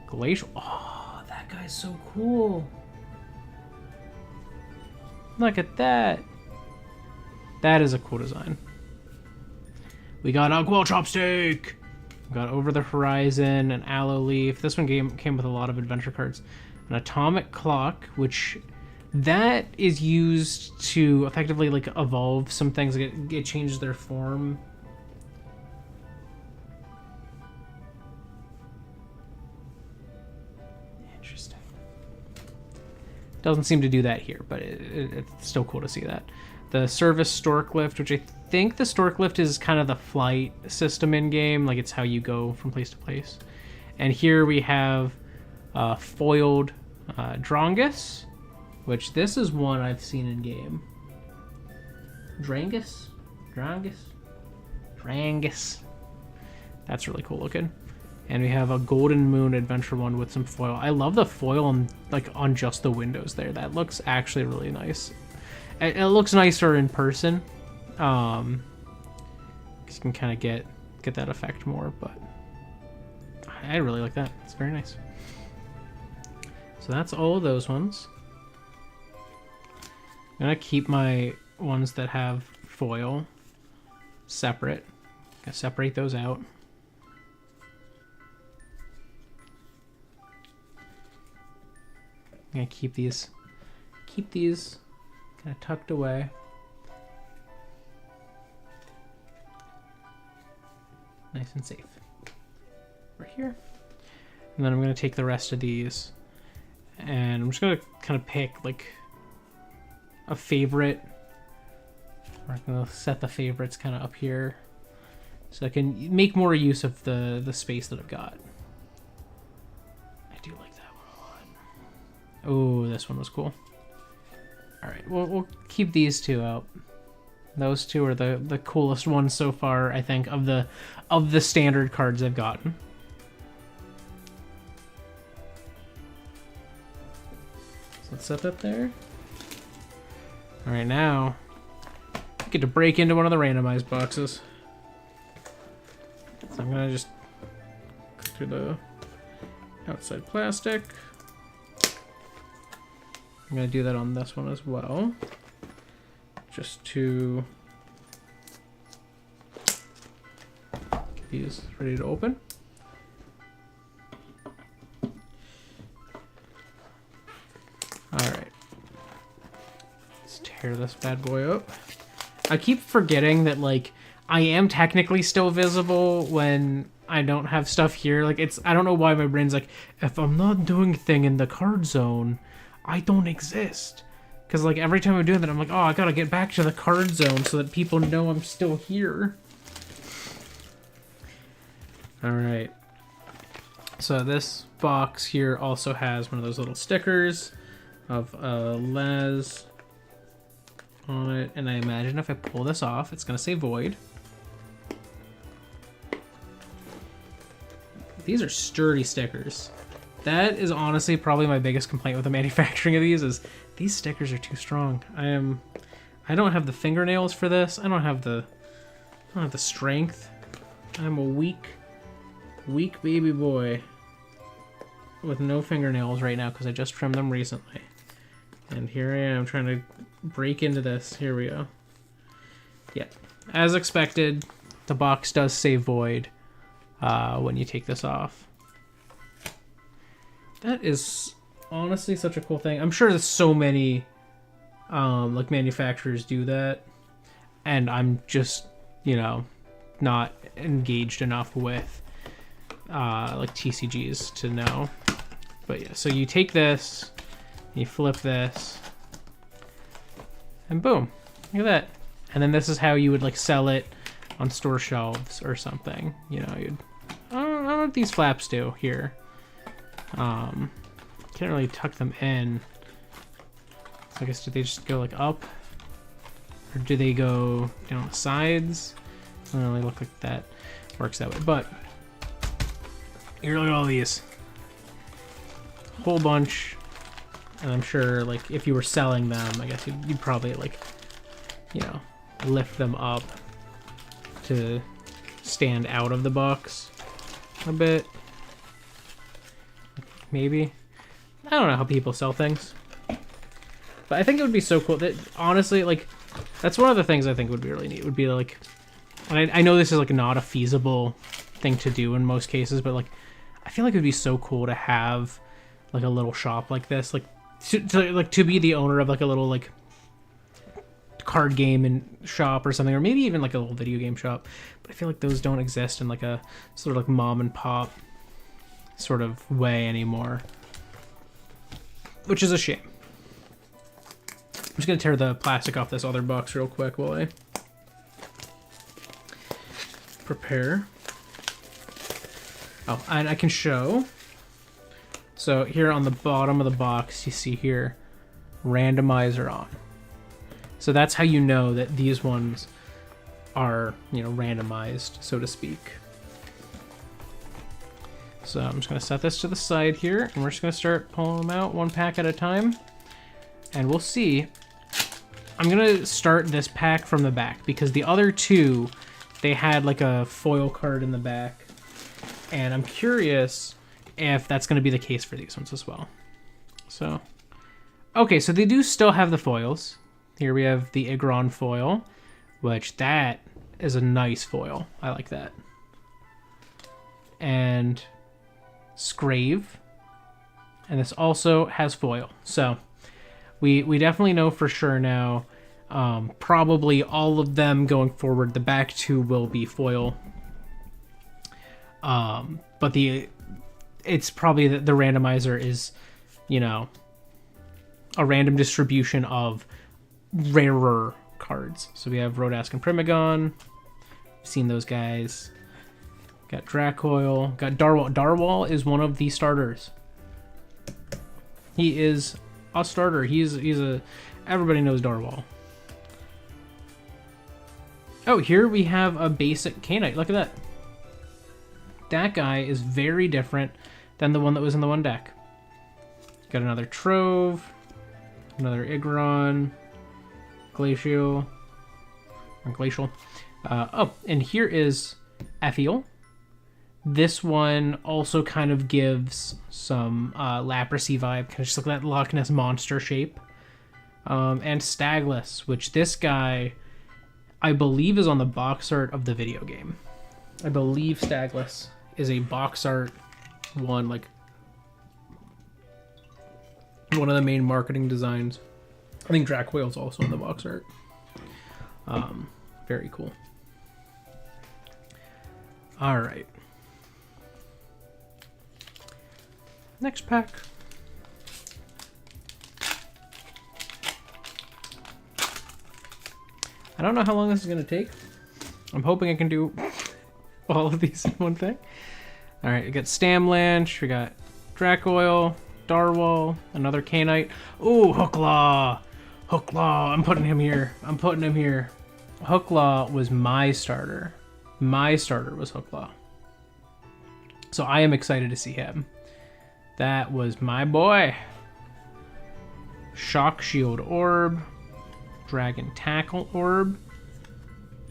Glacial. Oh, that guy's so cool. Look at that. That is a cool design. We got Agua Chopstick. We got Over the Horizon, an Aloe Leaf. This one came with a lot of adventure cards. An Atomic Clock, which that is used to effectively like evolve some things. It changes their form. Interesting. Doesn't seem to do that here, but it's still cool to see that. The Service Stork Lift, which I think the Stork Lift is kind of the flight system in game, like it's how you go from place to place. And here we have foiled Drongus, which this is one I've seen in game. Drangus. That's really cool looking. And we have a Golden Moon Adventure one with some foil. I love the foil on just the windows there. That looks actually really nice. It looks nicer in person, because you can kind of get that effect more, but I really like that. It's very nice. So that's all of those ones. I'm gonna keep my ones that have foil separate. Gonna separate those out. I'm gonna keep these kind of tucked away. Nice and safe. Right here. And then I'm gonna take the rest of these and I'm just gonna kind of pick like a favorite. I'm gonna set the favorites kind of up here so I can make more use of the space that I've got. I do like that one a lot. Oh, this one was cool. All right, we'll keep these two out. Those two are the coolest ones so far, I think, of the standard cards I've gotten. So let's set that there. All right, now I get to break into one of the randomized boxes. So I'm gonna just go through the outside plastic. I'm gonna do that on this one as well, just to get these ready to open. All right, let's tear this bad boy up. I keep forgetting that like I am technically still visible when I don't have stuff here. Like I don't know why my brain's like, if I'm not doing a thing in the card zone, I don't exist. Because like every time I'm doing that, I'm like, oh, I gotta get back to the card zone so that people know I'm still here. All right. So this box here also has one of those little stickers of Les on it, and I imagine if I pull this off, it's gonna say void. These are sturdy stickers. That is honestly probably my biggest complaint with the manufacturing of these is these stickers are too strong. I don't have the fingernails for this. I don't have the strength. I'm a weak baby boy with no fingernails right now because I just trimmed them recently. And here I am trying to break into this. Here we go. Yeah, as expected, the box does say void when you take this off. That is honestly such a cool thing. I'm sure that so many like manufacturers do that, and I'm just, you know, not engaged enough with like TCGs to know. But yeah, so you take this, you flip this, and boom, look at that. And then this is how you would like sell it on store shelves or something. You know, I don't know what these flaps do here. Can't really tuck them in. So I guess do they just go like up, or do they go down the sides? Doesn't really look like that works that way. But here, look at all these, whole bunch. And I'm sure like if you were selling them, I guess you'd probably like, you know, lift them up to stand out of the box a bit. Maybe. I don't know how people sell things. But I think it would be so cool that, honestly, like, that's one of the things I think would be really neat. Would be like, and I know this is like not a feasible thing to do in most cases, but like, I feel like it would be so cool to have like a little shop like this, like to be the owner of like a little like card game and shop or something, or maybe even like a little video game shop. But I feel like those don't exist in like a sort of like mom and pop sort of way anymore, which is a shame. I'm just gonna tear the plastic off this other box real quick while I prepare. Oh, and I can show. So here on the bottom of the box, you see here, randomizer on. So that's how you know that these ones are, you know, randomized, so to speak. So I'm just gonna set this to the side here, and we're just gonna start pulling them out one pack at a time, and we'll see. I'm gonna start this pack from the back because the other two, they had like a foil card in the back, and I'm curious if that's gonna be the case for these ones as well. So, okay, so they do still have the foils. Here we have the Igron foil, which that is a nice foil. I like that. And Scrave. And this also has foil. So we definitely know for sure now, probably all of them going forward, the back two will be foil. But it's probably the randomizer is, you know, a random distribution of rarer cards. So we have Rodask and Primagon. Seen those guys. Got Dracoil. Got Darwall. Darwall is one of the starters. He is a starter. He's a... Everybody knows Darwall. Oh, here we have a basic K-Knight. Look at that. That guy is very different than the one that was in the one deck. Got another Trove. Another Igron. Glacial. Or Glacial. Oh, and here is Effiel. This one also kind of gives some Laprasy vibe. Kind of just look at that Loch Ness Monster shape. And Stagless, which this guy, I believe, is on the box art of the video game. I believe Stagless is a box art one, like one of the main marketing designs. I think Dracoil's also in the box art. Very cool. All right. Next pack. I don't know how long this is going to take. I'm hoping I can do all of these in one thing. All right, we got Stamlanch, we got Dracoil, Darwall, another K-Knight. Ooh, Hooklaw. Hooklaw, I'm putting him here. I'm putting him here. Hooklaw was my starter. My starter was Hooklaw. So I am excited to see him. That was my boy. Shock Shield Orb, Dragon Tackle Orb,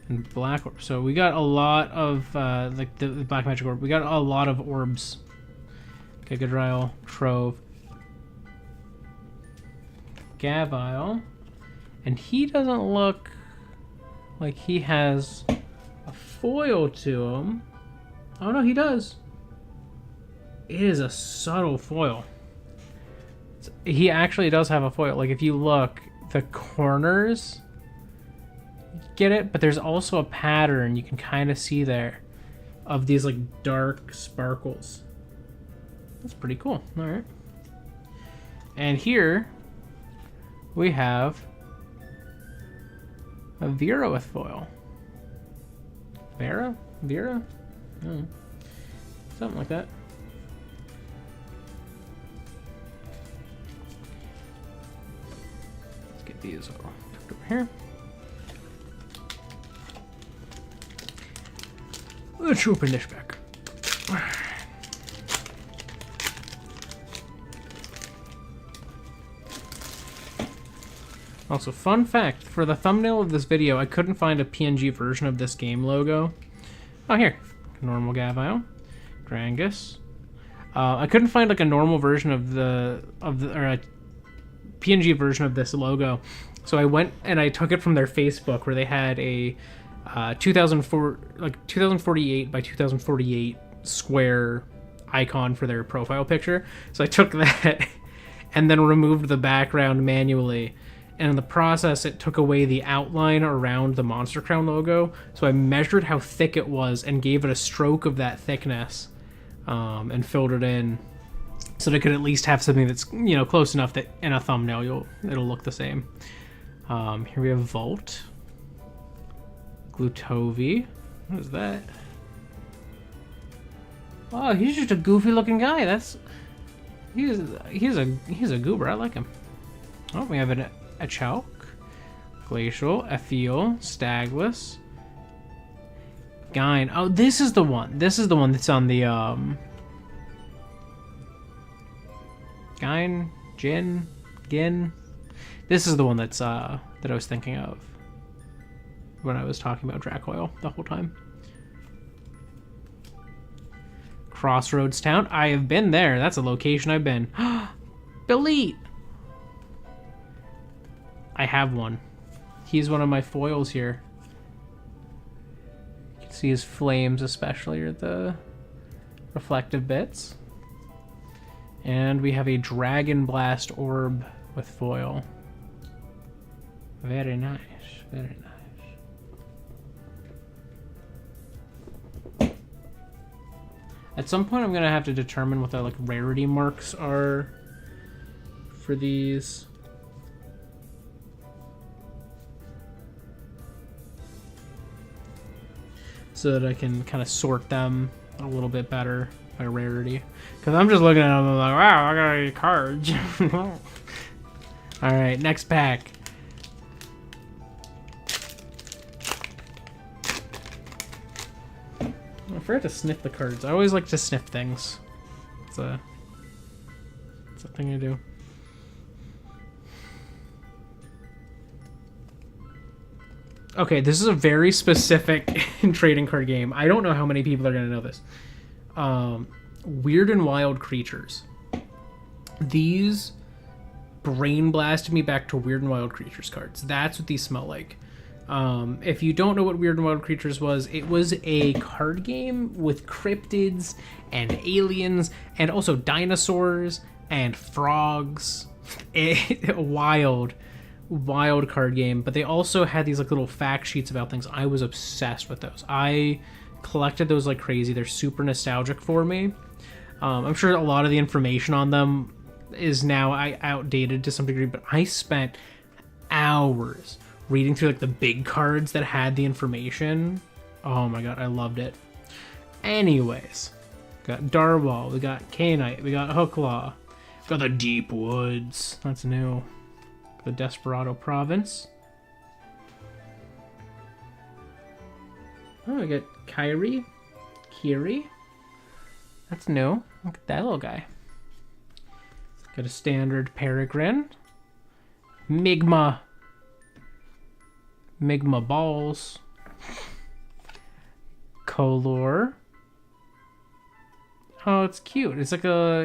and Black Orb. So we got a lot of, like the Black Magic Orb. We got a lot of orbs. Gigadriel, Trove, Gavile. And he doesn't look like he has a foil to him. Oh no, he does. It is a subtle foil. He actually does have a foil. Like if you look, the corners get it, but there's also a pattern you can kind of see there of these like dark sparkles. That's pretty cool. All right. And here we have a Vera with foil. Vera? Vera? Oh. Something like that. Let's get these all tucked over here. Let's open this back. Also, fun fact, for the thumbnail of this video, I couldn't find a PNG version of this game logo. Oh, here. Normal Gavile. Drangus. I couldn't find like a normal version of or a PNG version of this logo. So I went and I took it from their Facebook where they had a 2048 by 2048 square icon for their profile picture. So I took that and then removed the background manually. And in the process, it took away the outline around the Monster Crown logo. So I measured how thick it was and gave it a stroke of that thickness, and filled it in so that it could at least have something that's, you know, close enough that in a thumbnail it'll look the same. Here we have Volt, Glutovi. What is that? Oh, he's just a goofy looking guy. He's a goober. I like him. Oh, we have a Chowk, Glacial, Effiel, Stagless, Gyne. Oh, this is the one. This is the one that's on the Gyne, Jin, Gin. This is the one that's that I was thinking of when I was talking about Dracoil the whole time. Crossroads Town. I have been there. That's a location I've been. Delete. I have one. He's one of my foils here. You can see his flames especially, or the reflective bits. And we have a Dragon Blast orb with foil. Very nice, very nice. At some point I'm gonna have to determine what the like rarity marks are for these. So that I can kind of sort them a little bit better by rarity. Because I'm just looking at them and I'm like, wow, I got any cards. Alright, next pack. I forgot to sniff the cards. I always like to sniff things. It's a thing I do. Okay, this is a very specific trading card game. I don't know how many people are going to know this. Weird and Wild Creatures. These brain blasted me back to Weird and Wild Creatures cards. That's what these smell like. If you don't know what Weird and Wild Creatures was, it was a card game with cryptids and aliens and also dinosaurs and frogs. Wild card game, but they also had these like little fact sheets about things. I was obsessed with those. I collected those like crazy. They're super nostalgic for me. I'm sure a lot of the information on them is now outdated to some degree, but I spent hours reading through like the big cards that had the information. Oh my god, I loved it. Anyways, got Darwall, we got K-Knight, we got Hooklaw, we got the Deep Woods. That's new. The Desperado Province. Oh, we got Kiri. That's new. Look at that little guy. Got a standard Peregrine. Migma Balls. Color. Oh, it's cute. It's like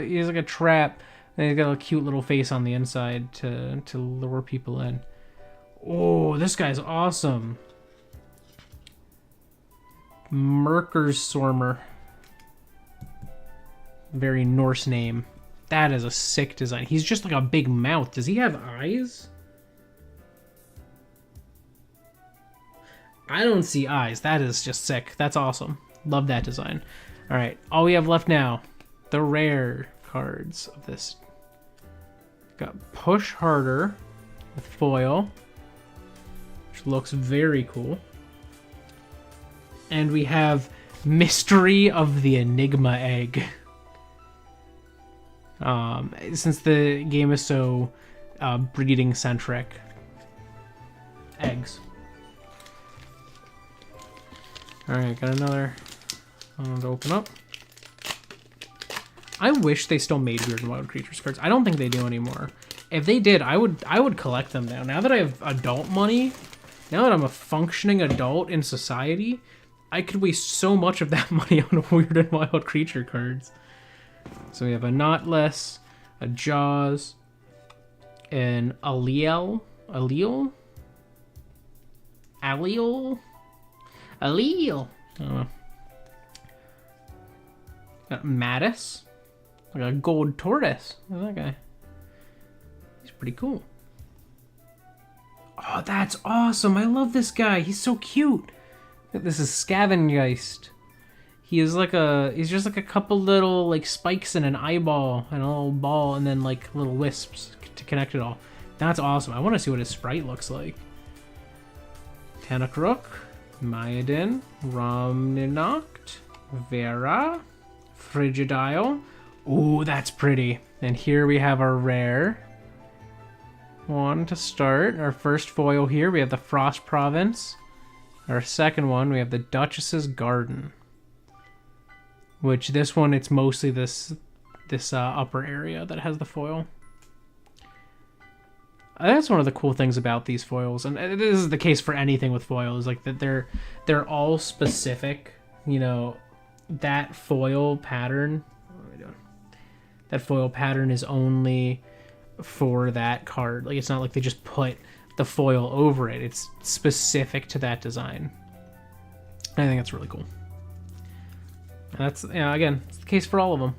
he's like a trap. And he's got a cute little face on the inside to lure people in. Oh, this guy's awesome. Merkersormer. Very Norse name. That is a sick design. He's just like a big mouth. Does he have eyes? I don't see eyes. That is just sick. That's awesome. Love that design. All right, all we have left now, the rare cards of this. Got Push Harder with foil, which looks very cool. And we have Mystery of the Enigma Egg. Since the game is so breeding centric. Eggs. Alright, got another one to open up. I wish they still made Weird and Wild Creatures cards. I don't think they do anymore. If they did, I would collect them now. Now that I have adult money, now that I'm a functioning adult in society, I could waste so much of that money on Weird and Wild Creature cards. So we have a Knotless, a Jaws, an Allele. I don't know. Got Mattis. Like a gold tortoise. Look at that guy. He's pretty cool. Oh, that's awesome. I love this guy. He's so cute. This is Scavengeist. He's just like a couple little like spikes and an eyeball and a little ball and then like little wisps to connect it all. That's awesome. I want to see what his sprite looks like. Tentacrook, Myodin, Romninoct, Vera, Frigidile. Ooh, that's pretty. And here we have our rare one to start. Our first foil here, we have the Frost Province. Our second one, we have the Duchess's Garden. Which this one, it's mostly this upper area that has the foil. That's one of the cool things about these foils, and this is the case for anything with foils, like that they're all specific. You know, that foil pattern. What am I doing? That foil pattern is only for that card. Like, it's not like they just put the foil over it. It's specific to that design. I think that's really cool. And that's, again, it's the case for all of them.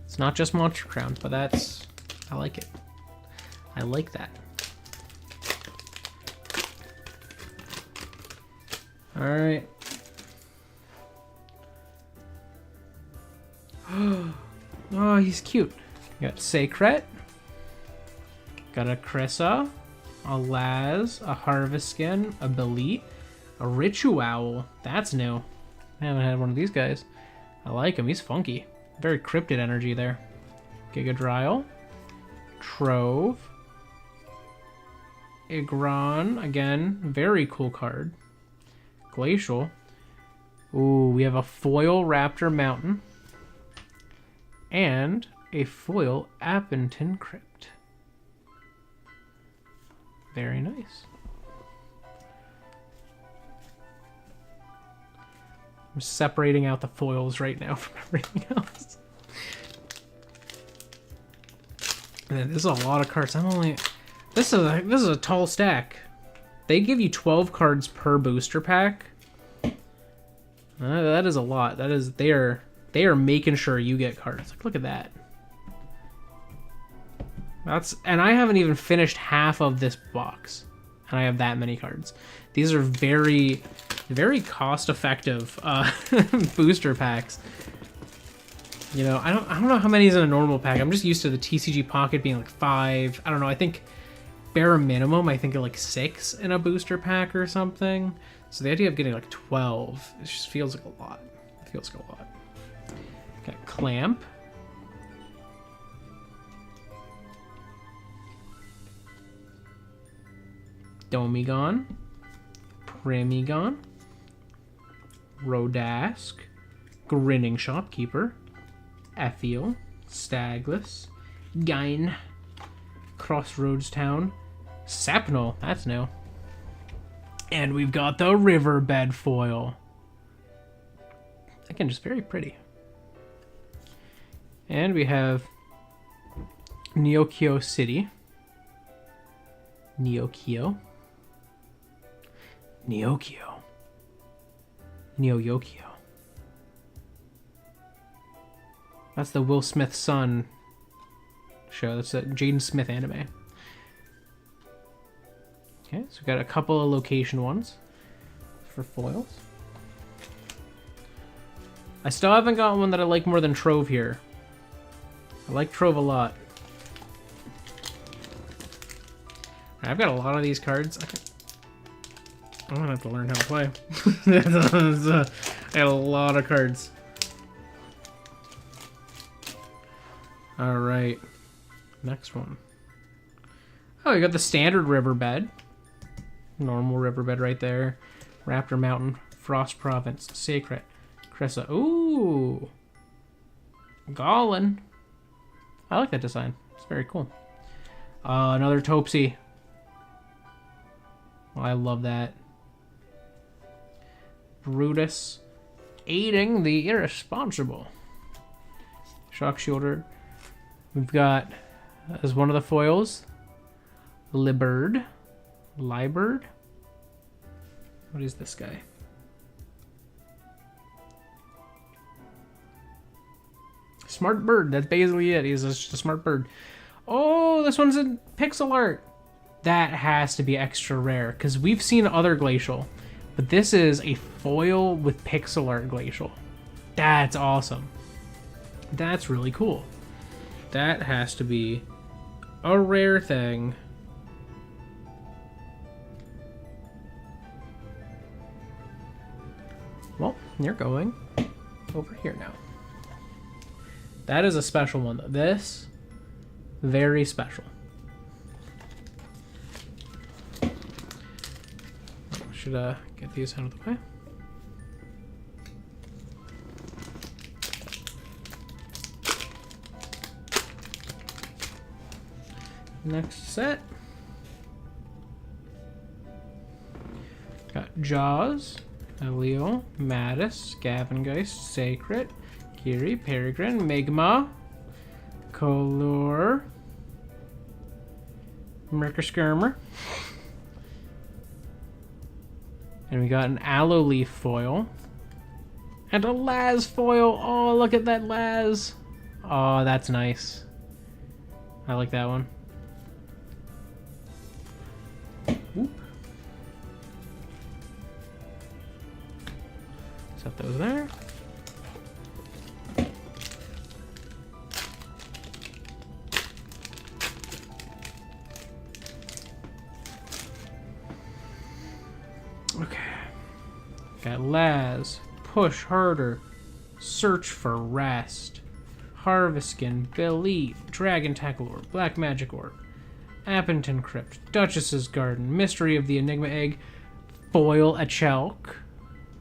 It's not just Monster Crowns, but I like it. I like that. All right. Oh, he's cute. You got Sacred. Got a Crissa, a Laz, a Harvest Skin, a Belit, a Ritual. That's new. I haven't had one of these guys. I like him. He's funky. Very cryptid energy there. Gigadriel. Trove. Igron. Again, very cool card. Glacial. Ooh, we have a foil Raptor Mountain. And a foil Appleton Crypt. Very nice. I'm separating out the foils right now from everything else. Man, this is a lot of cards. This is a tall stack. They give you 12 cards per booster pack. That is a lot. That is they are making sure you get cards. Like, look at that. And I haven't even finished half of this box, and I have that many cards. These are very, very cost-effective booster packs. You know, I don't know how many is in a normal pack. I'm just used to the TCG Pocket being like 5. I don't know. I think bare minimum, I think like 6 in a booster pack or something. So the idea of getting like 12, it just feels like a lot. It feels like a lot. Got Clamp. Domegon, Primigon, Rodask, Grinning Shopkeeper, Ethiel, Stagless, Gain, Crossroads Town, Sapnol, that's new. And we've got the Riverbed foil. Again, just very pretty. And we have Neokyo City. Neokyo. Neo-Yokio. That's the Will Smith son show. That's a Jaden Smith anime. Okay, so we've got a couple of location ones for foils. I still haven't got one that I like more than Trove here. I like Trove a lot. I've got a lot of these cards. I'm gonna have to learn how to play. I got a lot of cards. Alright. Next one. Oh, you got the standard Riverbed. Normal Riverbed right there. Raptor Mountain, Frost Province, Sacred, Crissa. Ooh! Gollin. I like that design. It's very cool. Another Topsy. Oh, I love that. Brutus. Aiding the irresponsible. Shock Shoulder. We've got, as one of the foils, Libird. Libird? What is this guy? Smart bird. That's basically it. He's just a smart bird. Oh, this one's in pixel art. That has to be extra rare, because we've seen other Glacial, but this is a foil with pixel art Glacial. That's awesome. That's really cool. That has to be a rare thing. Well, you're going over here now. That is a special one, though. This, very special. Should get these out of the way. Next set. Got Jaws, Elio, Mattis, Gavingeist, Sacred, Kiri, Peregrine, Migma, Color, Merker Skirmer. And we got an aloe leaf foil. And a Laz foil. Oh, look at that Laz. Oh, that's nice. I like that one. Whoop. Set those there. Okay. Got Laz, Push Harder, Search for Rest, Harveskin, Belief, Dragon Tackle Orb, Black Magic Orb, Appington Crypt, Duchess's Garden, Mystery of the Enigma Egg, Foil Achelk.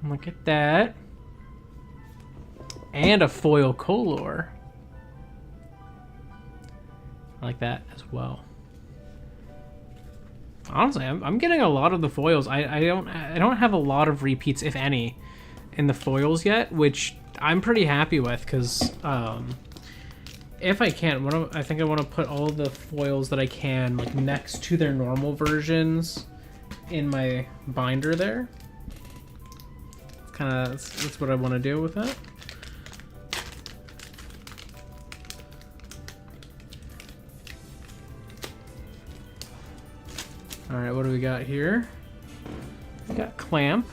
Look at that. And a Foil Color. I like that as well. Honestly, I'm getting a lot of the foils. I don't have a lot of repeats, if any, in the foils yet, which I'm pretty happy with, because if I can, I think I want to put all the foils that I can like next to their normal versions in my binder there. Kind of that's what I want to do with that. Alright, what do we got here? We got Clamp.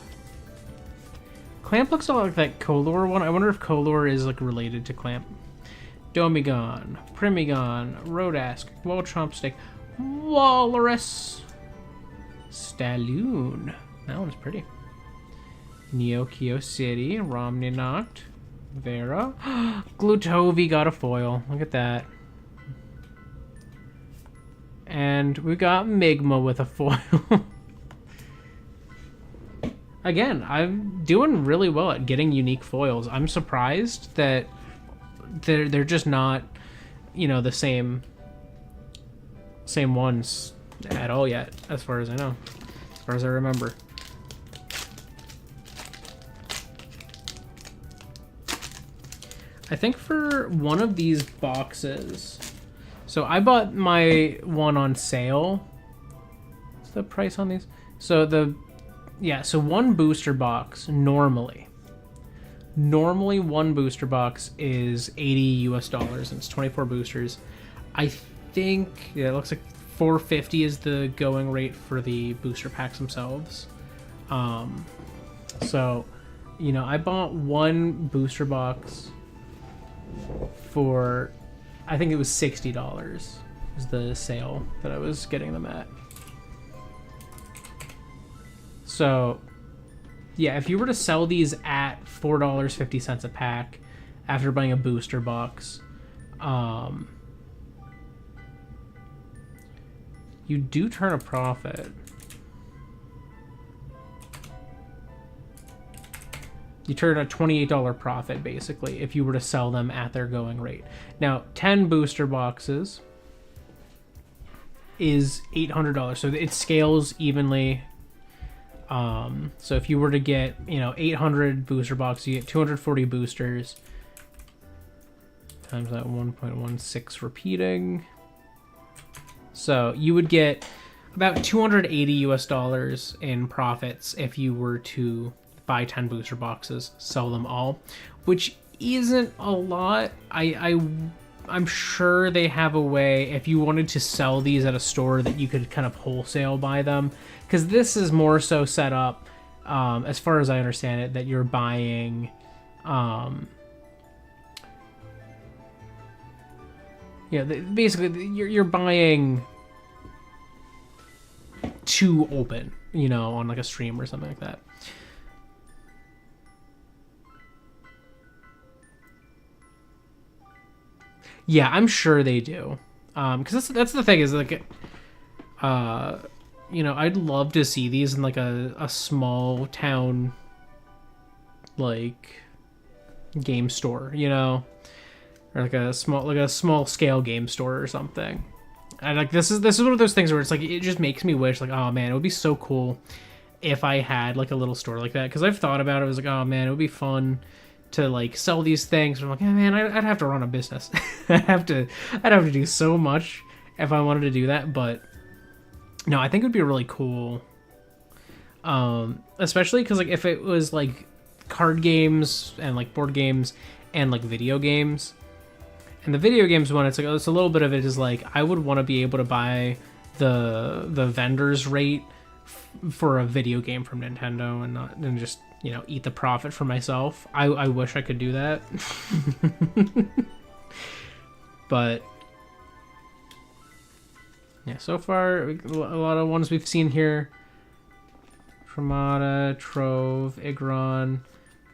Clamp looks a lot like that Color one. I wonder if Color is like related to Clamp. Domigon, Primigon, Rodask, Wallchompstick, Walrus, Stalloon. That one's pretty. Neokio City, Romneynoct, Vera. Glutovi got a foil. Look at that. And we got Migma with a foil. Again, I'm doing really well at getting unique foils. I'm surprised that they're just not, you know, the same ones at all yet, as far as I know, as far as I remember. I think for one of these boxes, so I bought my one on sale. What's the price on these? So so one booster box normally one booster box is $80 and it's 24 boosters. I think, yeah, it looks like $450 is the going rate for the booster packs themselves. So, you know, I bought one booster box for, I think it was $60 was the sale that I was getting them at. So, yeah, if you were to sell these at $4.50 a pack after buying a booster box, you do turn a profit. You turn a $28 profit, basically, if you were to sell them at their going rate. Now, 10 booster boxes is $800, so it scales evenly. So if you were to get, you know, 800 booster boxes, you get 240 boosters times that 1.16 repeating. So you would get about $280 in profits if you were to buy 10 booster boxes, sell them all, which isn't a lot. I'm sure they have a way, if you wanted to sell these at a store, that you could kind of wholesale buy them, because this is more so set up, as far as I understand it, that you're buying, basically you're buying to open, you know, on like a stream or something like that. Yeah, I'm sure they do. Because that's the thing, is like, you know, I'd love to see these in like a small town, like, game store, you know, or like a small scale game store or something. And like this is one of those things where it's like, it just makes me wish, like, oh man, it would be so cool if I had like a little store like that. Because I've thought about it. I was like, oh man, it would be fun to like sell these things. I'm like, oh, man, I'd have to run a business. I'd have to do so much if I wanted to do that. But No, I think it would be really cool. Especially because like if it was like card games and like board games and like video games, and the video games one, it's like it's a little bit of it is like I would want to be able to buy the vendor's rate for a video game from Nintendo and just eat the profit for myself. I wish I could do that. But yeah, so far a lot of ones we've seen here: Tremata, Trove, Igron,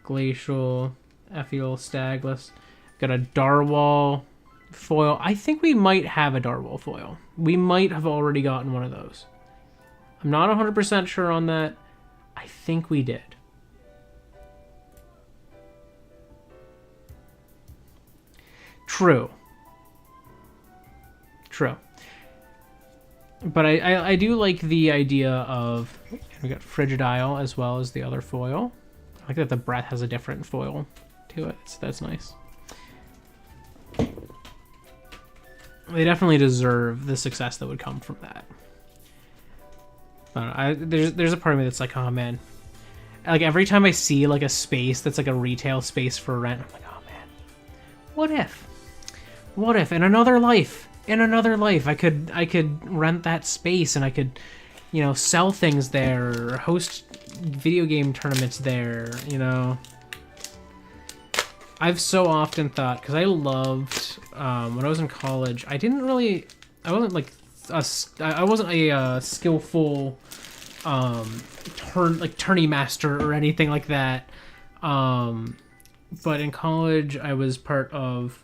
Glacial, Ephial, Stagless. Got a Darwall foil. I think we might have a Darwall foil. We might have already gotten one of those. I'm not 100% sure on that. I think we did. True. But I do like the idea of... We got Frigidile as well as the other foil. I like that the Breath has a different foil to it. So that's nice. They definitely deserve the success that would come from that. There's a part of me that's like, oh man. Like every time I see like a space that's like a retail space for rent, I'm like, oh man. What if in another life I could rent that space and I could, sell things there or host video game tournaments there, I've so often thought, because I loved when I was in college, I wasn't a skillful tourney master or anything like that. But in college, I was part of.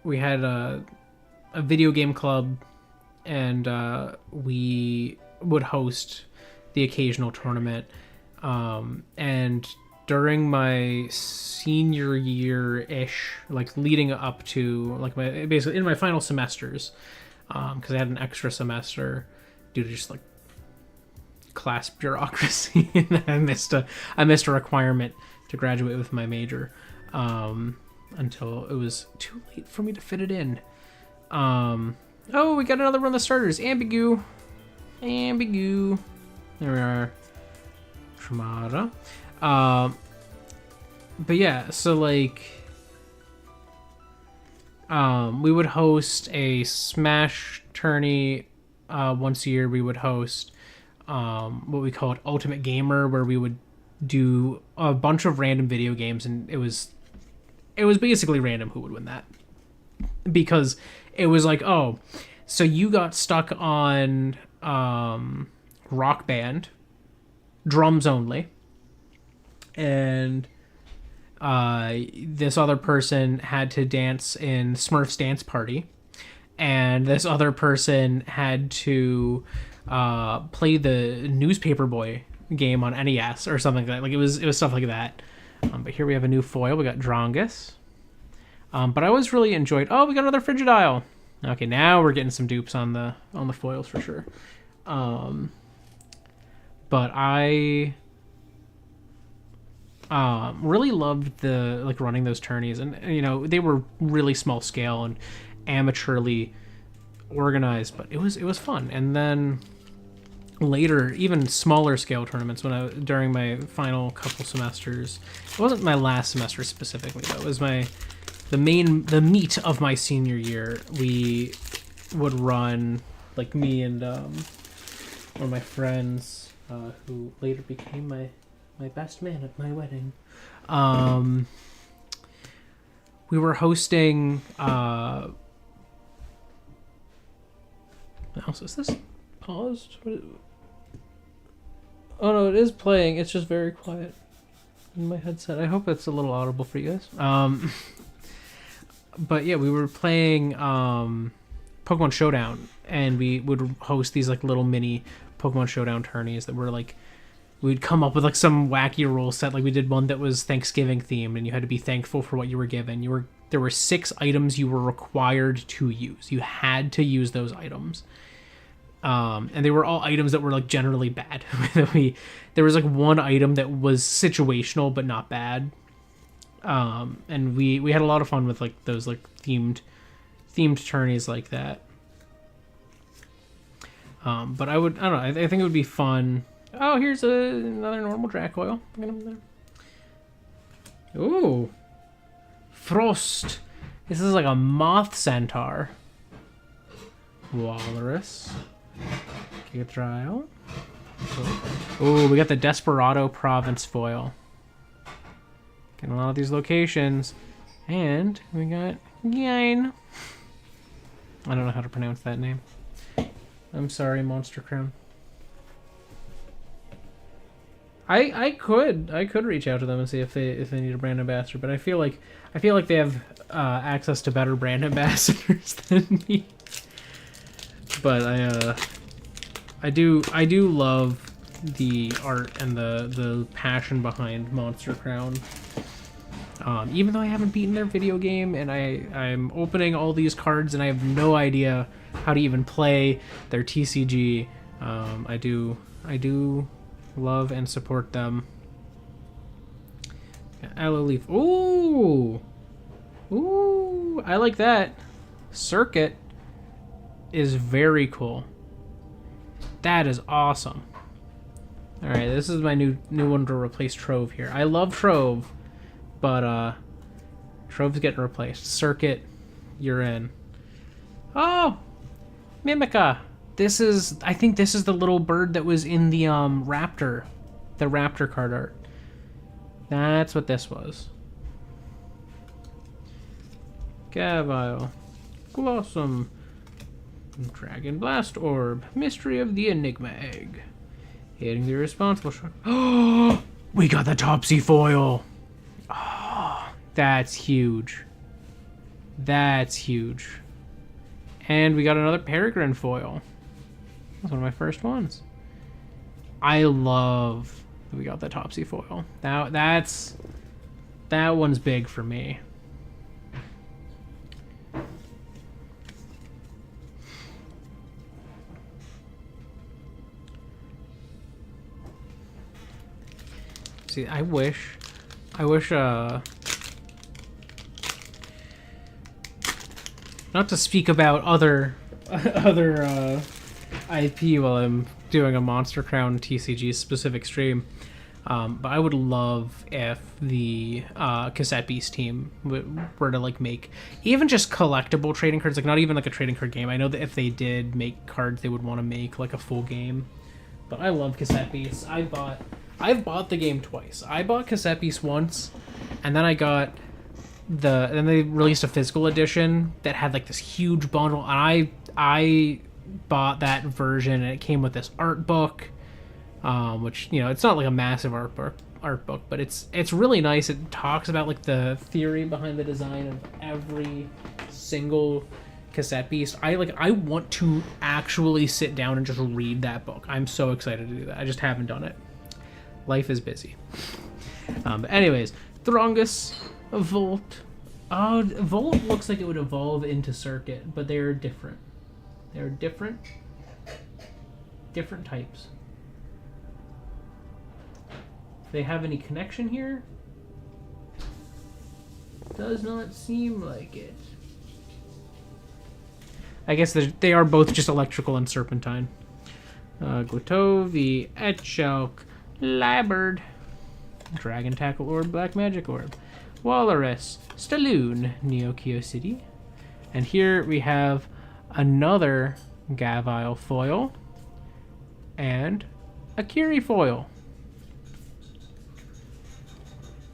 We had a video game club, and we would host the occasional tournament. And during my senior year-ish, like leading up to like basically in my final semesters, because I had an extra semester due to just like class bureaucracy, and I missed a requirement to graduate with my major, until it was too late for me to fit it in. Oh, we got another one of the starters, Ambigu. There we are. Tremata. But yeah, so like we would host a Smash tourney once a year. We would host what we called Ultimate Gamer, where we would do a bunch of random video games, and it was basically random who would win that, because it was like, oh, so you got stuck on Rock Band, drums only, and this other person had to dance in Smurfs Dance Party, and this other person had to play the Newspaper Boy game on NES or something like that. Like it was stuff like that. But here we have a new foil. We got Drongus. But I always really enjoyed. Oh, we got another Frigidile. Okay, now we're getting some dupes on the foils for sure. But I really loved the running those tourneys, and they were really small scale and amateurly organized, but it was fun. And then later, even smaller scale tournaments during my final couple semesters. It wasn't my last semester specifically, though. It was the meat of my senior year. We would run, like me and one of my friends, who later became my best man at my wedding. We were hosting. What else is this? Paused? Oh no, it is playing. It's just very quiet in my headset. I hope it's a little audible for you guys. But yeah, we were playing Pokemon Showdown, and we would host these like little mini Pokemon Showdown tourneys that were like, we'd come up with like some wacky rule set. Like we did one that was Thanksgiving themed, and you had to be thankful for what you were given. There were 6 items you were required to use. You had to use those items. And they were all items that were like generally bad. There was like one item that was situational but not bad. And we had a lot of fun with like those like themed tourneys like that. But I don't know. I think it would be fun. Oh, here's another normal Dracoil. Ooh, Frost. This is like a moth centaur. Walrus. Gigatrial. Ooh, we got the Desperado Province foil. Getting a lot of these locations. And we got Gain. I don't know how to pronounce that name. I'm sorry, Monster Crown. I could reach out to them and see if they need a brand ambassador, but I feel like they have access to better brand ambassadors than me. But I do love the art and the passion behind Monster Crown. Even though I haven't beaten their video game, and I'm opening all these cards and I have no idea how to even play their TCG, I do love and support them. Aloe Leaf. Ooh! Ooh! I like that. Circuit is very cool. That is awesome. Alright, this is my new one to replace Trove here. I love Trove, but Trove's getting replaced. Circuit, you're in. Oh! Mimica! I think this is the little bird that was in the Raptor card art. That's what this was. Gavile. Blossom. Dragon Blast Orb. Mystery of the Enigma Egg. Hitting the responsible shark. Oh! We got the Topsy foil! Oh, that's huge. That's huge. And we got another Peregrine foil. That's one of my first ones. I love that we got the Topsy foil. That one's big for me. See, I wish not to speak about other IP while I'm doing a Monster Crown TCG specific stream, but I would love if the Cassette Beast team were to like make even just collectible trading cards, like not even like a trading card game. I know that if they did make cards, they would want to make like a full game. But I love Cassette Beast. I've bought the game twice. I bought Cassette Beast once, and then then they released a physical edition that had like this huge bundle, and I bought that version, and it came with this art book, which, you know, it's not like a massive art book, but it's really nice. It talks about like the theory behind the design of every single Cassette Beast. I want to actually sit down and just read that book. I'm so excited to do that. I just haven't done it. Life is busy. But anyways, Throngus, Volt. Oh, Volt looks like it would evolve into Circuit, but they're different. They're different types. Do they have any connection here? Does not seem like it. I guess they are both just electrical and serpentine. Glitovi, Etchalk, Labird, Dragon Tackle Orb, Black Magic Orb, Walrus, Staloon, Neokyo City. And here we have another Gavile foil and a Kiri foil.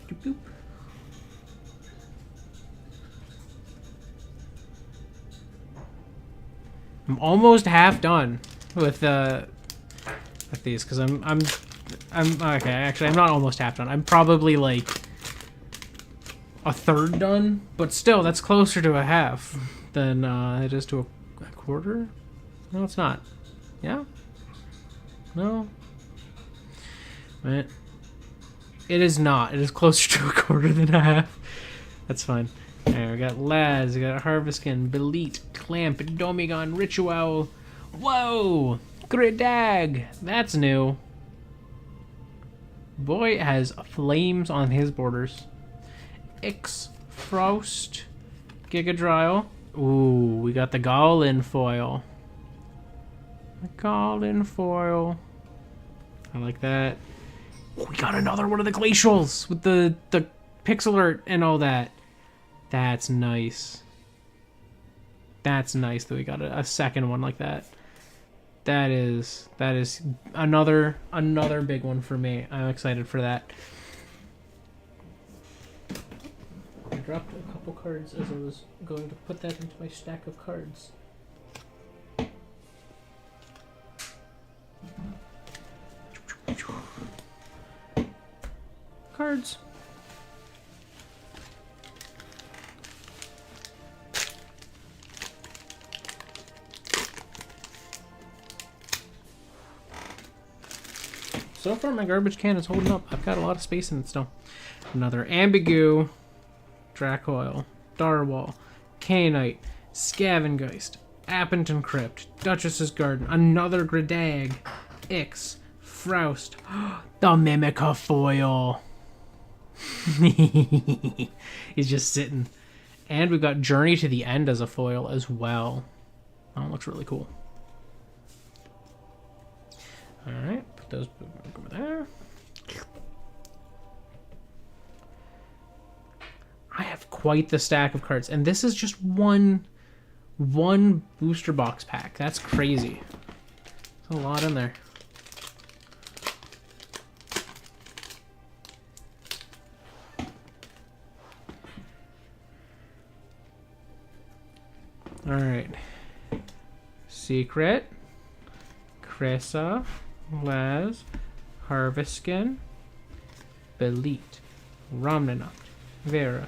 Doop, doop. I'm almost half done with these, because I'm okay. Actually, I'm not almost half done. I'm probably like a third done, but still, that's closer to a half than it is to a quarter. No, it's not. Yeah. No. Right. It is not. It is closer to a quarter than a half. That's fine. Alright, we got Laz, we got Harveskin, Belit, Clamp, Domigon, Ritual. Whoa! Gridag! That's new. Boy has flames on his borders. Ix, Frost, Gigadriel. Ooh, we got the Goblin foil. A golden foil. I like that. Oh, we got another one of the glacials with the pixel art and all that. That's nice. That's nice that we got a second one like that. That is another big one for me. I'm excited for that. I dropped a couple cards as I was going to put that into my stack of cards. Cards. So far, my garbage can is holding up. I've got a lot of space in it still. Another Ambigu, Dracoil, Darwall, Kainite, Scavengeist, Appington Crypt, Duchess's Garden, another Gredag, Ix, Froust, the Mimica foil. He's just sitting. And we've got Journey to the End as a foil as well. That one looks really cool. Alright, put those over there. I have quite the stack of cards, and this is just one booster box pack. That's crazy. There's a lot in there. Alright. Secret. Cressa. Laz. Harveskin. Belit. Romnanoct. Vera.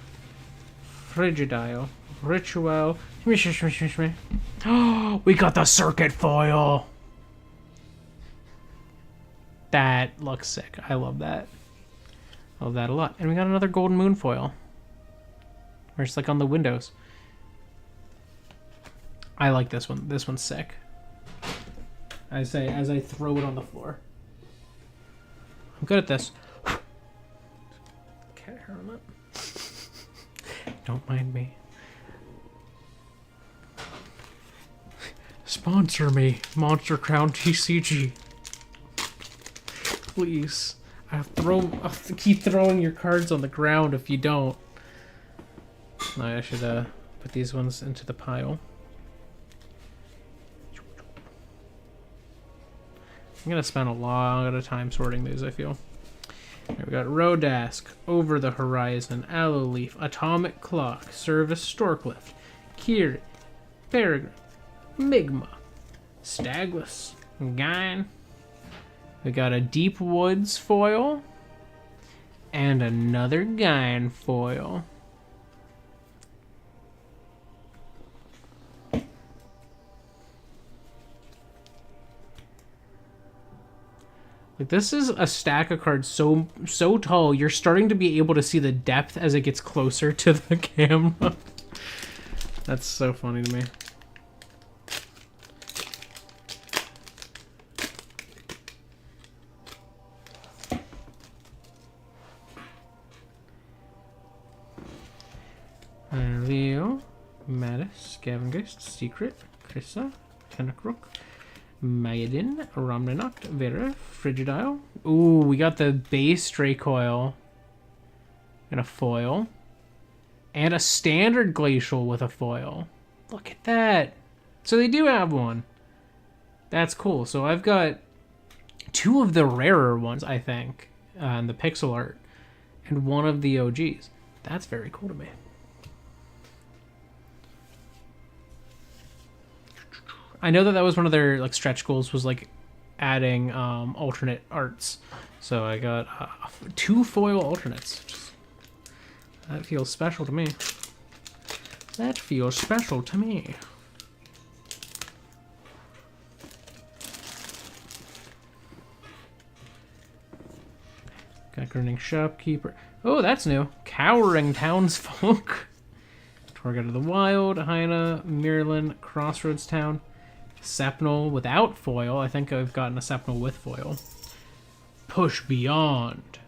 Frigidile. Ritual. Oh, we got the circuit foil. That looks sick. I love that. I love that a lot. And we got another golden moon foil. Where it's like on the windows. I like this one. This one's sick. I say as I throw it on the floor. I'm good at this. Cat hair on it. Don't mind me. Sponsor me, Monster Crown TCG. Please. I'll keep throwing your cards on the ground if you don't. I should put these ones into the pile. I'm going to spend a lot of time sorting these, I feel. Right, we got Rodask, Over the Horizon, Aloe Leaf, Atomic Clock, Service Storclift, Kirin, Peregrine, Migma, Stagless, Gyn. We got a Deep Woods foil and another Gyn foil. Like, this is a stack of cards so tall, you're starting to be able to see the depth as it gets closer to the camera. That's so funny to me. Leo, Mattis, Scavengeist, Secret, Crissa, Tenacrook, Maiden, Romnanoct, Vera, Frigidile. Ooh, we got the base Dracoil and a foil. And a standard Glacial with a foil. Look at that. So they do have one. That's cool. So I've got two of the rarer ones, I think, in the pixel art, and one of the OGs. That's very cool to me. I know that was one of their like stretch goals, was like adding alternate arts. So I got 2 foil alternates. That feels special to me. That feels special to me. Got Grinning Shopkeeper. Oh, that's new. Cowering Townsfolk. Torgot of the Wild, Hyena, Mirlin, Crossroads Town. Sepnal without foil. I think I've gotten a Sepnal with foil. Push Beyond.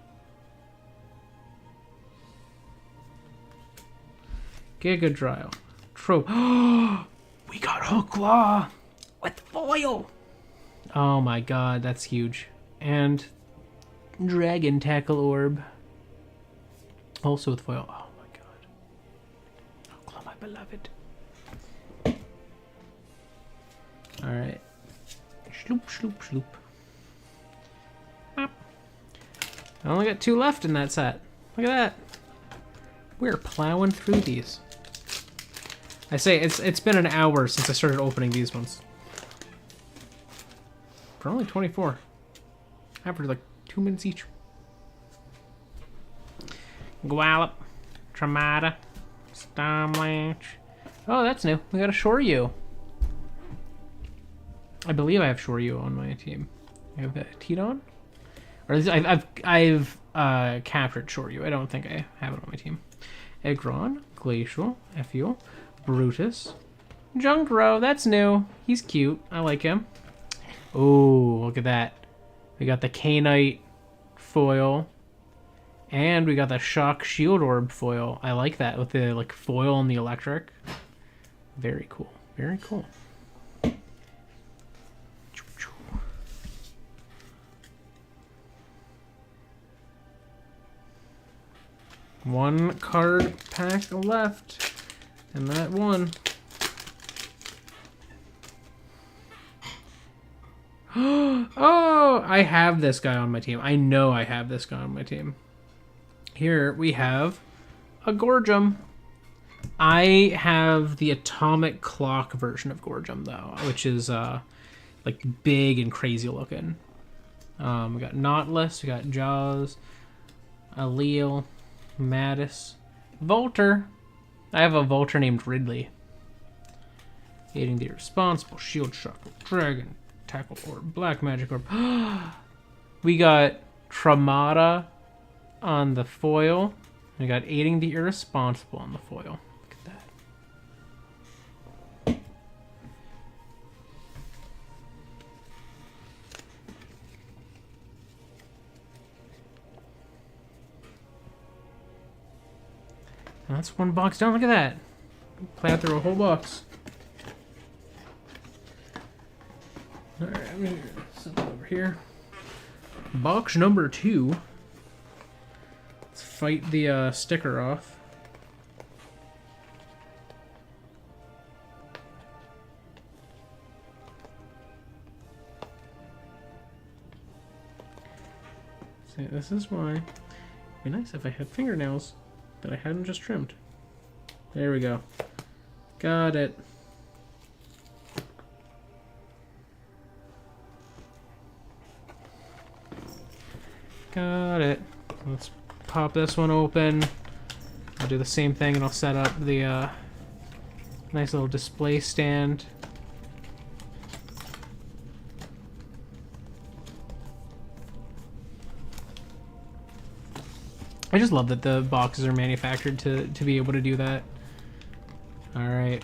Gigadrill. Trope. We got Hooklaw with foil. Oh my god, that's huge. And Dragon Tackle Orb. Also with foil. Oh my god. Oh, claw my beloved. Alright. Sloop, sloop, sloop. I only got 2 left in that set. Look at that. We're plowing through these. I say it's been an hour since I started opening these ones. For only 24. Average like 2 minutes each. Gwallop. Tremata. Stormlash. Oh, that's new. We got a Shoryu. I believe I have Shoryu on my team. I have Tidon? Or at least I've captured Shoryu. I don't think I have it on my team. Egron, Glacial, Effuel, Brutus, Junkro. That's new. He's cute. I like him. Oh, look at that. We got the K-Knight foil. And we got the Shock Shield Orb foil. I like that with the like foil and the electric. Very cool. Very cool. One card pack left, and that one. Oh, I have this guy on my team. I know I have this guy on my team. Here we have a Gorgem. I have the Atomic Clock version of Gorgem, though, which is like big and crazy looking. We got Nautilus, we got Jaws, Allele, Mattis, Volter. I have a Volter named Ridley. Aiding the Irresponsible, Shield Shock, Dragon, Tackle Orb, Black Magic Orb. We got Tremata on the foil. We got Aiding the Irresponsible on the foil. Look at that. And that's one box down. Look at that. Play through a whole box. Alright, I'm gonna set that over here. Box number 2. Let's fight the sticker off. See, this is why it'd be nice if I had fingernails that I hadn't just trimmed. There we go. Got it. Got it. Let's pop this one open. I'll do the same thing and I'll set up the nice little display stand. I just love that the boxes are manufactured to be able to do that. Alright.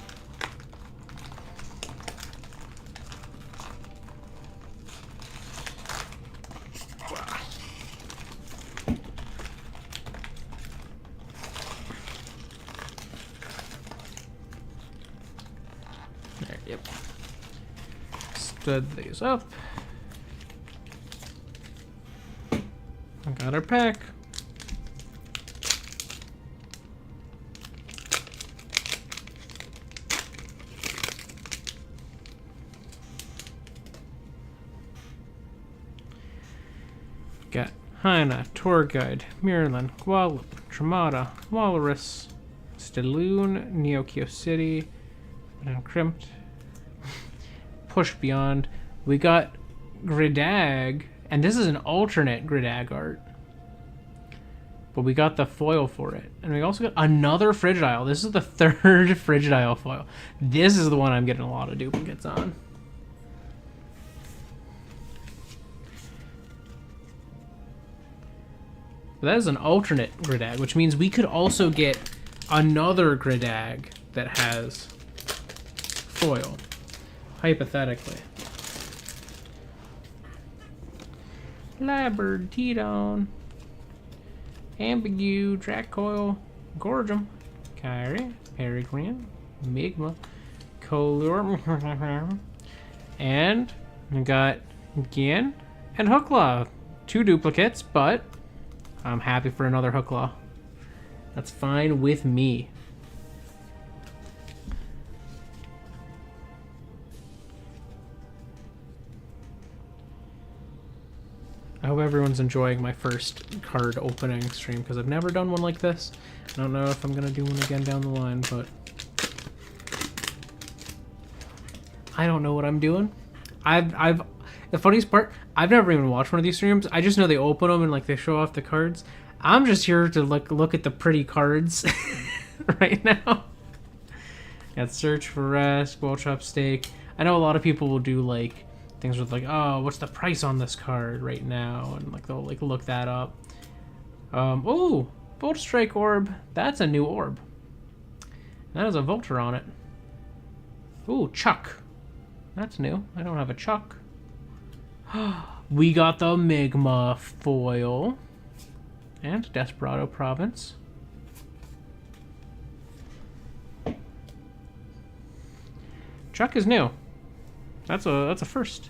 There, yep. Stud these up. I got our pack. Got Hyena, Tour Guide, Mirlin, Gwallop, Tremata, Walrus, Staloon, Neokyo City, Crimped, Push Beyond. We got Gridag, and this is an alternate Gridag art. But we got the foil for it. And we also got another Frigidile. This is the 3rd Frigidile foil. This is the one I'm getting a lot of duplicates on. But that is an alternate Gridag, which means we could also get another Gridag that has foil, hypothetically. Labbird, Tidon, Ambigu, Dracoil, Gorgem, Kyrie, Peregrine, Migma, Color, and we got again, and Hookla. 2 duplicates, but I'm happy for another Hookla. That's fine with me. I hope everyone's enjoying my first card opening stream, because I've never done one like this. I don't know if I'm going to do one again down the line, but I don't know what I'm doing. The funniest part, I've never even watched one of these streams. I just know they open them and like they show off the cards. I'm just here to look at the pretty cards right now. Got search for rest, well chop steak. I know a lot of people will do like things with like, oh, what's the price on this card right now, and like they'll like look that up. Oh, Volt Strike orb. That's a new orb. That has a Volter on it. Ooh, Chuck. That's new. I don't have a Chuck. We got the Migma foil and Desperado Province. Chuck is new. That's a first.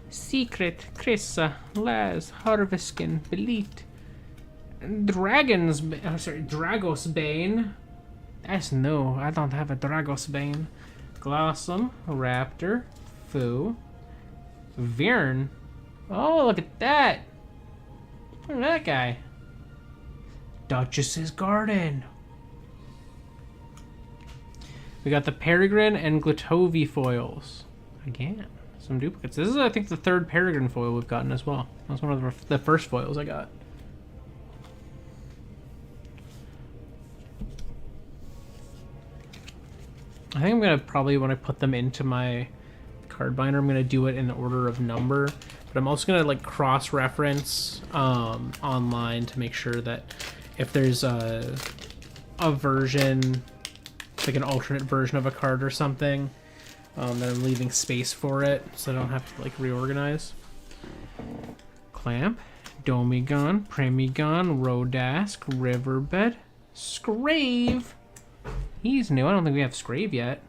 Secret, Krissa, Laz, Harveskin, Belit, Dragos Bane. That's no, I don't have a Dragos Bane. Glossum, Raptor, Foo, Virn. Oh, look at that! Look at that guy. Duchess's Garden. We got the Peregrine and Glatovi foils. Again. Some duplicates. This is, I think, the 3rd Peregrine foil we've gotten as well. That's one of the first foils I got. I think I'm going to probably, when I put them into my card binder, I'm going to do it in the order of number. But I'm also going to like cross-reference online to make sure that if there's a version, like an alternate version of a card or something, that I'm leaving space for it, so I don't have to like reorganize. Clamp, Domigon, Premigon, Rodask, Riverbed, Scrave. He's new. I don't think we have Scrave yet.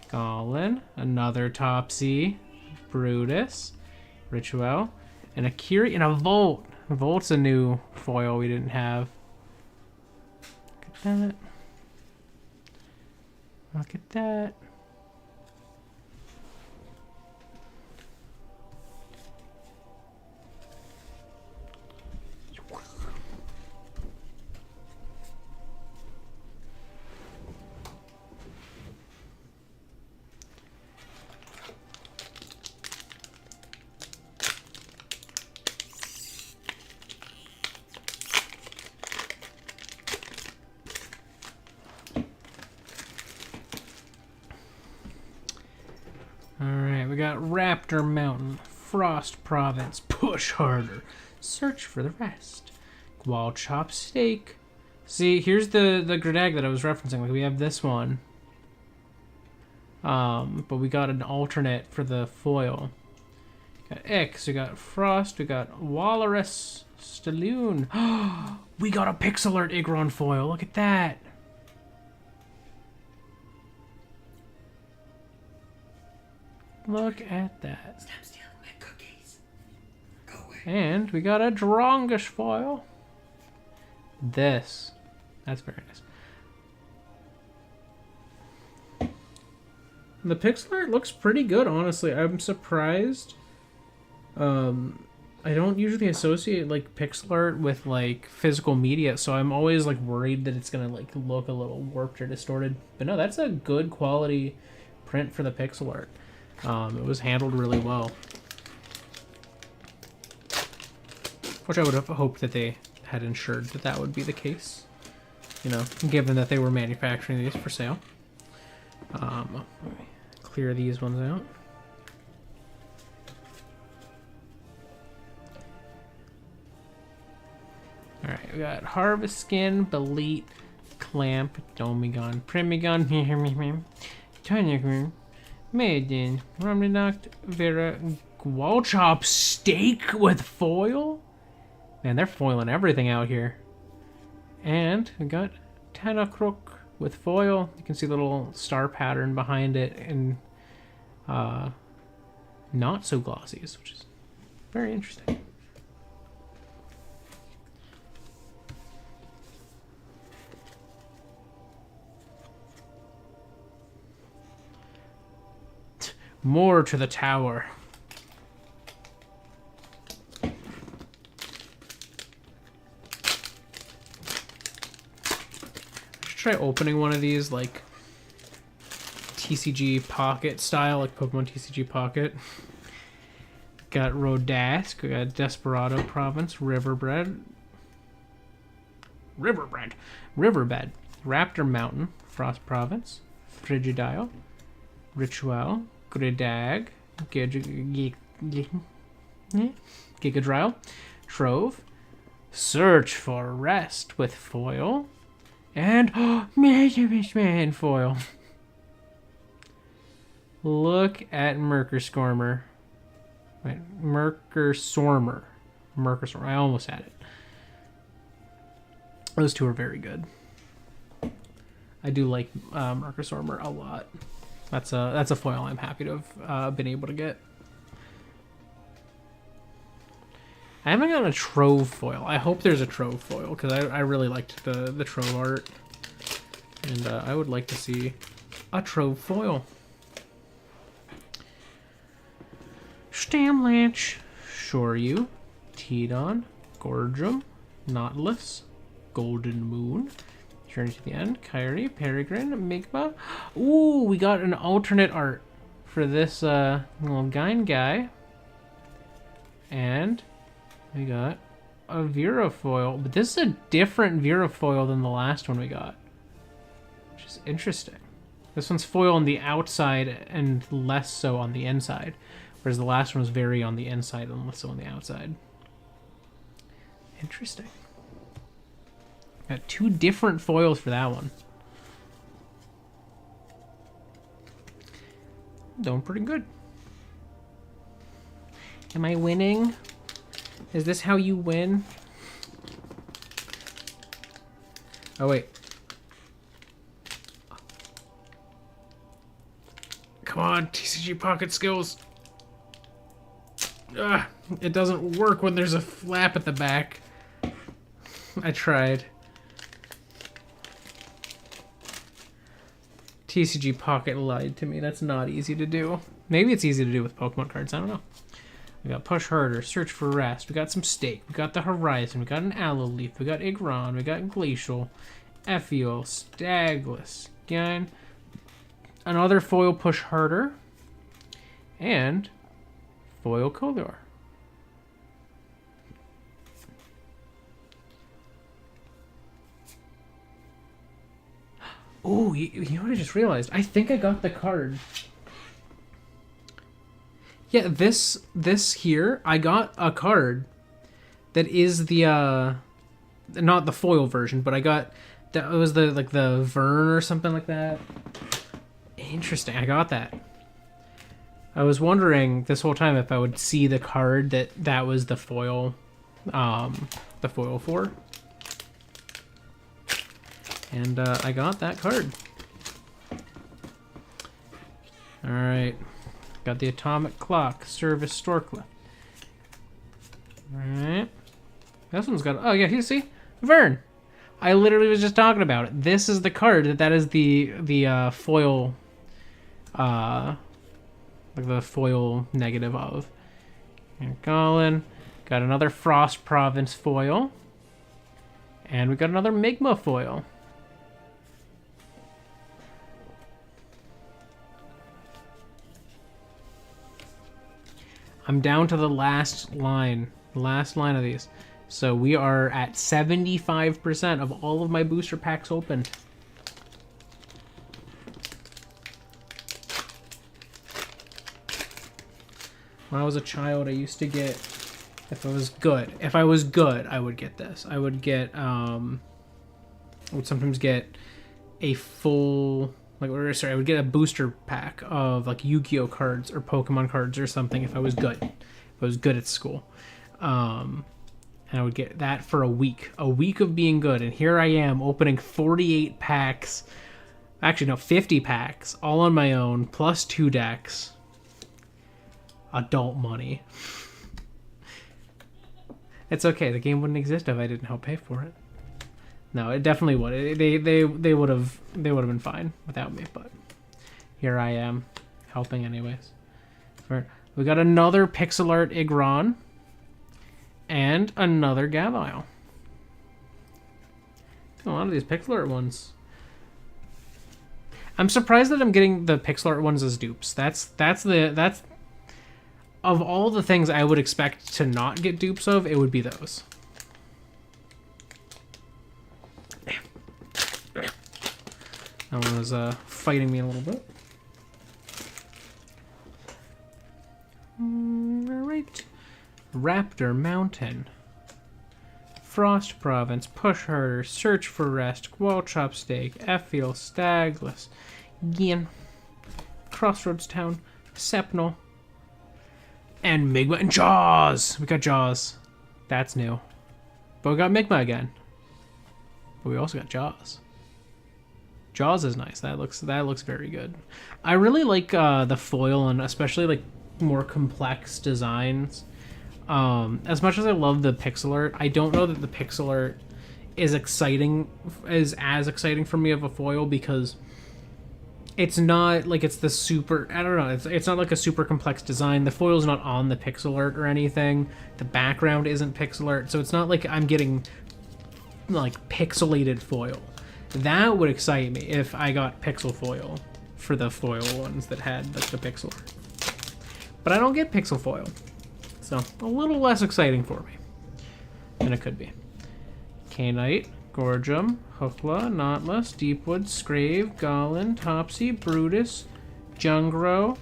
Goblin, another Topsy, Brutus, Ritual, and a Curie, and a Volt. Volt's a new foil we didn't have. Look at that. Look at that. We got Raptor Mountain, Frost Province, Push Harder, Search for the Rest, Wall Chop Steak. See, here's the Gredag that I was referencing. Like, we have this one. But we got an alternate for the foil. Got X, we got Frost, we got Walrus, Stalloon. We got a Pixel Art Igron foil. Look at that. Look at that. Stop stealing my cookies. Go away. And we got a Drongish foil. This. That's very nice. The pixel art looks pretty good, honestly. I'm surprised. I don't usually associate like pixel art with like physical media, so I'm always like worried that it's gonna like look a little warped or distorted. But no, that's a good quality print for the pixel art. It was handled really well. Which I would have hoped that they had ensured that that would be the case. You know, given that they were manufacturing these for sale. Let me clear these ones out. Alright, we got Harvest Skin, Belit, Clamp, Domigon, Premigon, Tanya cream. Maiden. Rummy knocked Vera. Gual chop steak with foil? Man, they're foiling everything out here. And we got Tanakrook with foil. You can see the little star pattern behind it and not so glossies, which is very interesting. More to the tower. Try opening one of these like TCG Pocket style, like Pokemon TCG Pocket. Got Rodask, we got Desperado Province, Riverbed, Raptor Mountain, Frost Province, Frigidile, Ritual, Gridag, Gigadrill, Trove, Search for Rest with foil, and Man foil. Look at Mercursormer. Wait, Mercursormer. I almost had it. Those two are very good. I do like Mercursormer a lot. That's a foil I'm happy to have been able to get. I haven't gotten a Trove foil. I hope there's a Trove foil because I really liked the Trove art, and I would like to see a Trove foil. Stamlanch, Shoryu, Tidon, Gorgum, Nautilus, Golden Moon, Journey to the End, Kyrie, Peregrine, Migma. Ooh, we got an alternate art for this little guy. And we got a Virafoil, but this is a different Virafoil than the last one we got, which is interesting. This one's foil on the outside and less so on the inside, whereas the last one was very on the inside and less so on the outside. Interesting. Got two different foils for that one. Doing pretty good. Am I winning? Is this how you win? Oh, wait. Come on, TCG Pocket skills. Ugh, it doesn't work when there's a flap at the back. I tried. TCG Pocket lied to me. That's not easy to do. Maybe it's easy to do with Pokemon cards. I don't know. We got Push Harder, Search for Rest. We got some Stake. We got the Horizon. We got an Aloe-Leaf. We got Igron. We got Glacial, Effiol, Stagless. Again, another foil Push Harder, and foil Kolar. Oh, you know what I just realized? I think I got the card. Yeah, this here, I got a card that is the not the foil version, but I got that. It was the the Vern or something like that. Interesting. I got that. I was wondering this whole time if I would see the card that was the foil for. And I got that card. All right. Got the Atomic Clock, Service Storklift. Alright. This one's got... Oh, yeah, you see? Vern! I literally was just talking about it. This is the card that is the foil... like the foil negative of. And Colin. Got another Frost Province foil. And we got another Migma foil. I'm down to the last line of these. So we are at 75% of all of my booster packs opened. When I was a child, I used to get, if I was good, I would get this. I would get, I would sometimes get a full Like, or sorry, I would get a booster pack of like Yu-Gi-Oh cards or Pokemon cards or something if I was good. If I was good at school. And I would get that for a week of being good. And here I am opening 48 packs. Actually, no, 50 packs, all on my own, plus 2 decks. Adult money. It's okay. The game wouldn't exist if I didn't help pay for it. No, it definitely would. They would have been fine without me. But here I am, helping anyways. We got another pixel art Igron and another Gavile. A lot of these pixel art ones. I'm surprised that I'm getting the pixel art ones as dupes. That's of all the things I would expect to not get dupes of, it would be those. That one was fighting me a little bit. Alright. Raptor Mountain. Frost Province, Push Harder, Search for Rest, Wall Chopstake, Effiel, Stagless, Gien, Crossroads Town, Sepnal, and Migma and Jaws! We got Jaws. That's new. But we got Migma again. But we also got Jaws. Jaws is nice. That looks very good. I really like the foil and especially like more complex designs. As much as I love the pixel art, I don't know that the pixel art is as exciting for me of a foil because it's not like it's the super, I don't know, it's not like a super complex design. The foil's not on the pixel art or anything. The background isn't pixel art, so it's not like I'm getting like pixelated foil. That would excite me if I got pixel foil for the foil ones that had like the pixel art. But I don't get pixel foil, so a little less exciting for me than it could be. Canite, Gorgem, Hookla, Nautilus, Deepwood, Scrave, Goblin, Topsy, Brutus, Jungro.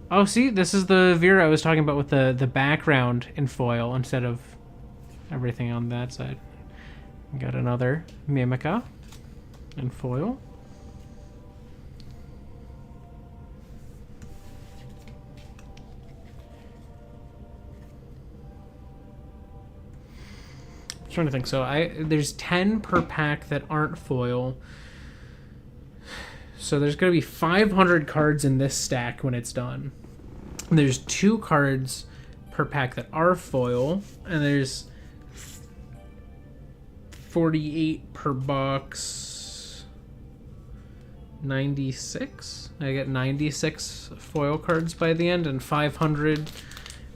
Oh, see, this is the Vera I was talking about with the background in foil instead of everything on that side. Got another Mimica in foil. Trying to think. So there's 10 per pack that aren't foil. So there's going to be 500 cards in this stack when it's done. And there's 2 cards per pack that are foil, and there's 48 per box. 96. I get 96 foil cards by the end and 500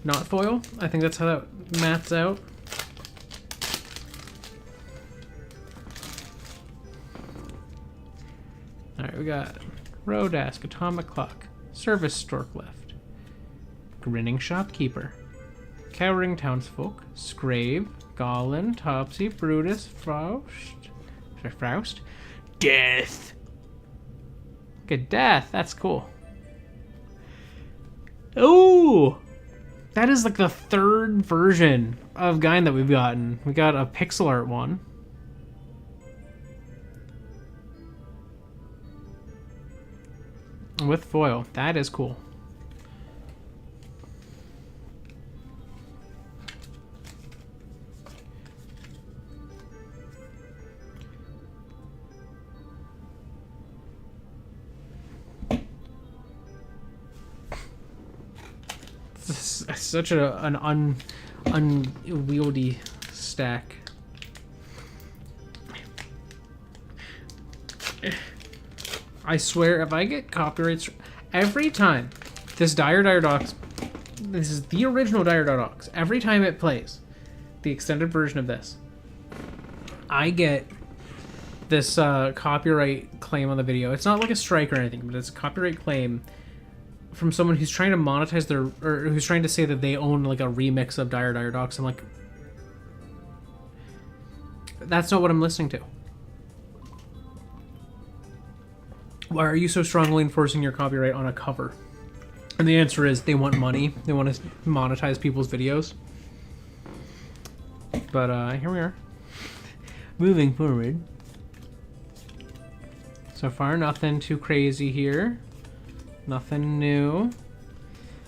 not foil. I think that's how that maths out. Alright, we got Rodask, Atomic Clock, Service Storklift, Grinning Shopkeeper, Cowering Townsfolk, Scrave, Goblin, Topsy, Brutus, Faust, Death! Look at Death, that's cool. Ooh! That is like the 3rd version of Gain that we've gotten. We got a pixel art one. With foil. That is cool. This is such an unwieldy stack. I swear, if I get copyrights every time this Dire Docs, this is the original Dire Docs, every time it plays, the extended version of this, I get this copyright claim on the video. It's not like a strike or anything, but it's a copyright claim from someone who's trying to monetize their, or who's trying to say that they own like a remix of Dire Docs. I'm like, that's not what I'm listening to. Why are you so strongly enforcing your copyright on a cover? And the answer is they want money. They want to monetize people's videos. But here we are. Moving forward. So far, nothing too crazy here. Nothing new.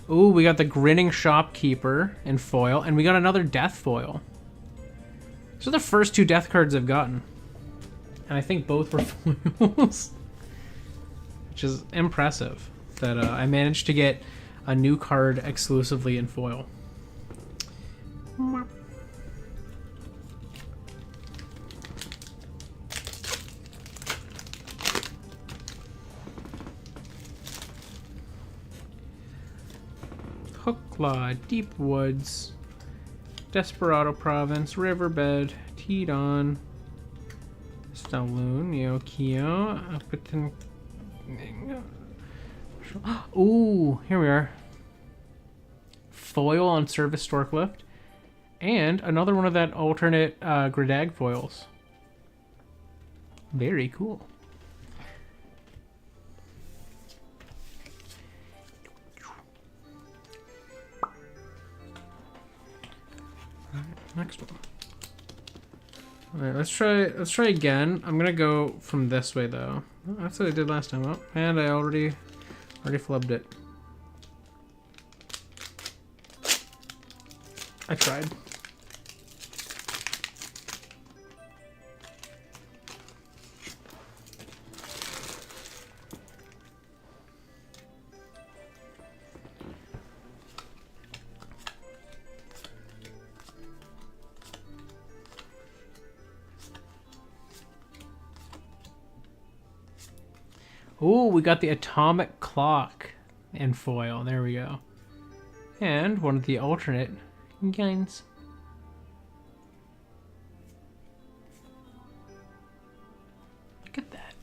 Ooh, we got the Grinning Shopkeeper in foil, and we got another Death foil. These are the first 2 Death cards I've gotten. And I think both were foils. Which is impressive that I managed to get a new card exclusively in foil. Hooklaw, Deep Woods, Desperado Province, Riverbed, Teedon, Staloon, Neokio, Upton. Ooh, here we are. Foil on Service Storklift, and another one of that alternate Gredag foils. Very cool. Next one. All right, let's try again. I'm gonna go from this way though. Oh, that's what I did last time. Oh, and I already flubbed it. I tried. Ooh, we got the Atomic Clock in foil. There we go. And one of the alternate gains. Look at that.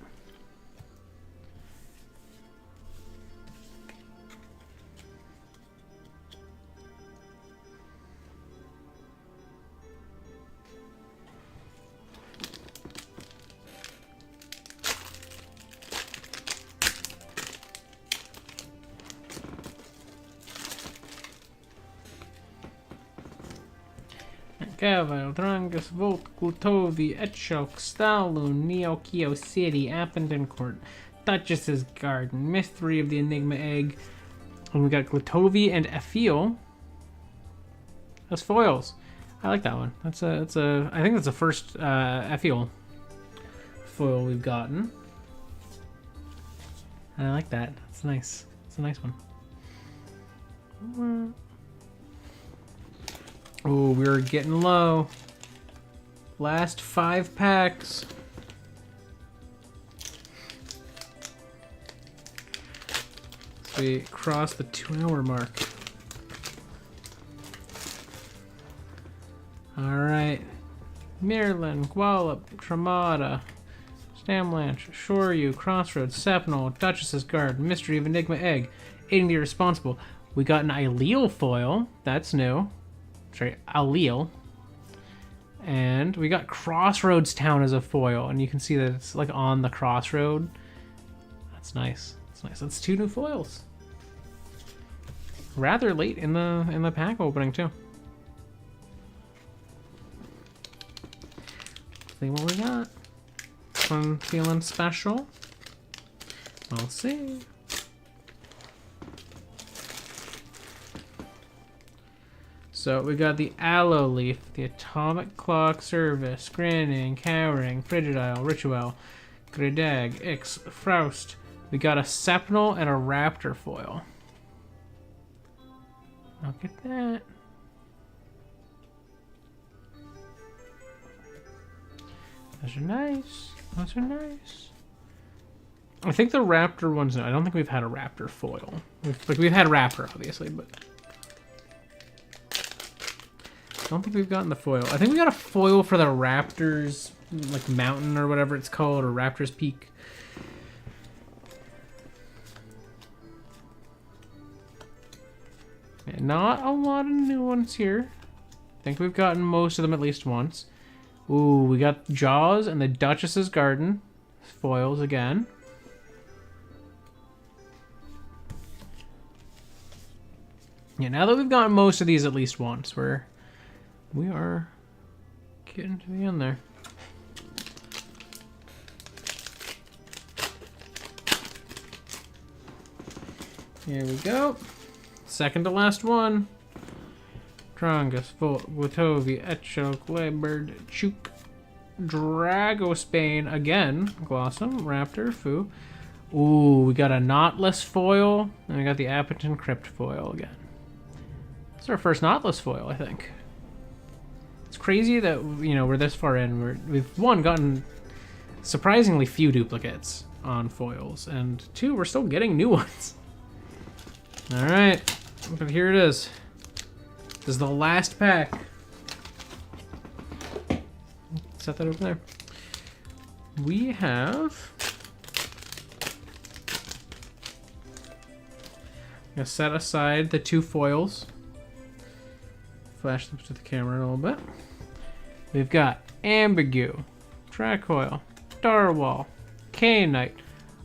Gavel, Drangus, Volt, Glutovi, Etchelk, Staloon, Neokio City, Appendon Court, Duchess's Garden, Mystery of the Enigma Egg, and we got Glutovi and Effiel as foils. I like that one. I think that's the first Effiel foil we've gotten. I like that. It's nice. It's a nice one. Oh, we're getting low. Last 5 packs. So we cross the 2-hour mark. Alright. Mirlin, Gwallop, Tramada, Stamlanch, Shoryu, Crossroads, Sepnol, Duchess's Guard, Mystery of Enigma Egg, Aiding the Irresponsible. We got an Aileal foil. That's new. Sorry, Aileal. And we got Crossroads Town as a foil, and you can see that it's like on the crossroad. That's nice. That's nice. That's 2 new foils. Rather late in the pack opening too. See what we got. One feeling special. We'll see. So we got the Aloe Leaf, the Atomic Clock Service, Grinning, Cowering, Frigidile, Ritual, Gredag, Ix, Froust. We got a Sepnal and a Raptor foil. Look at that. Those are nice. Those are nice. I think the Raptor ones, no, I don't think we've had a Raptor foil. We've had Raptor, obviously, but I don't think we've gotten the foil. I think we got a foil for the Raptors, like Mountain or whatever it's called, or Raptors Peak. Yeah, not a lot of new ones here. I think we've gotten most of them at least once. Ooh, we got Jaws and the Duchess's Garden foils again. Yeah, now that we've gotten most of these at least once, we are getting to the end there. Here we go. Second to last one. Trongus, Volt, Watovi, Etchok, Labird, Chuk, Dragosbane again. Glossum, Raptor, Fu. Ooh, we got a Knotless foil, and we got the Appeton Crypt foil again. This is our first Knotless foil, I think. It's crazy that, you know, we're this far in. We've, one, gotten surprisingly few duplicates on foils, and two, we're still getting new ones. Alright, but here it is. This is the last pack. Set that over there. We have... I'm gonna set aside the two foils. Flash them to the camera a little bit. We've got Ambigu, Tracoil, Darwall, K-Knight,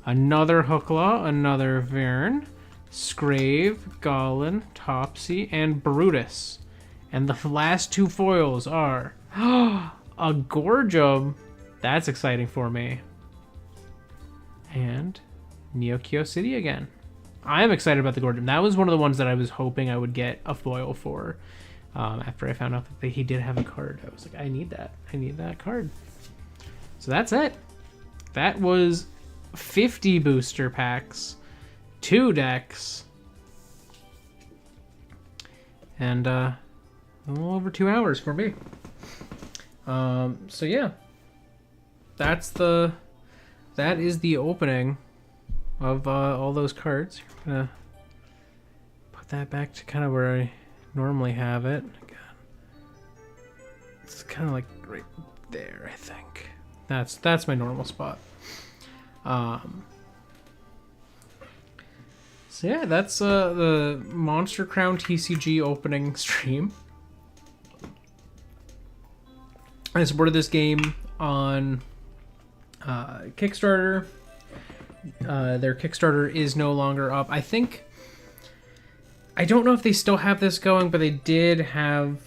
another Hooklaw, another Vern, Scrave, Gollin, Topsy, and Brutus. And the last two foils are a Gorgum. That's exciting for me. And Neokyo City again. I am excited about the Gorgum. That was one of the ones that I was hoping I would get a foil for. After I found out that he did have a card. I was like, I need that. I need that card. So that's it. That was 50 booster packs. 2 decks, and a little over 2 hours for me. So yeah, that is the opening of all those cards. I'm gonna put that back to kind of where I normally have it. Again, it's kind of like right there, I think. That's my normal spot. So yeah, that's the Monster Crown TCG opening stream. I supported this game on Kickstarter. Their Kickstarter is no longer up. I don't know if they still have this going, but they did have...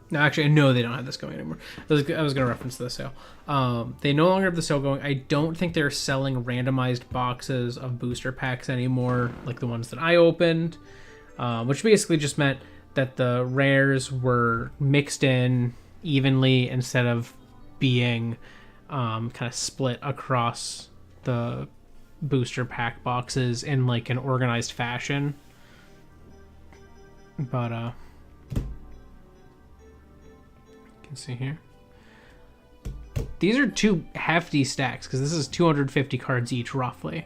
No, actually, no, they don't have this going anymore. I was going to reference the sale. They no longer have the sale going. I don't think they're selling randomized boxes of booster packs anymore, like the ones that I opened, which basically just meant that the rares were mixed in evenly instead of being kind of split across the booster pack boxes in like an organized fashion. But, can see here. These are 2 hefty stacks because this is 250 cards each roughly.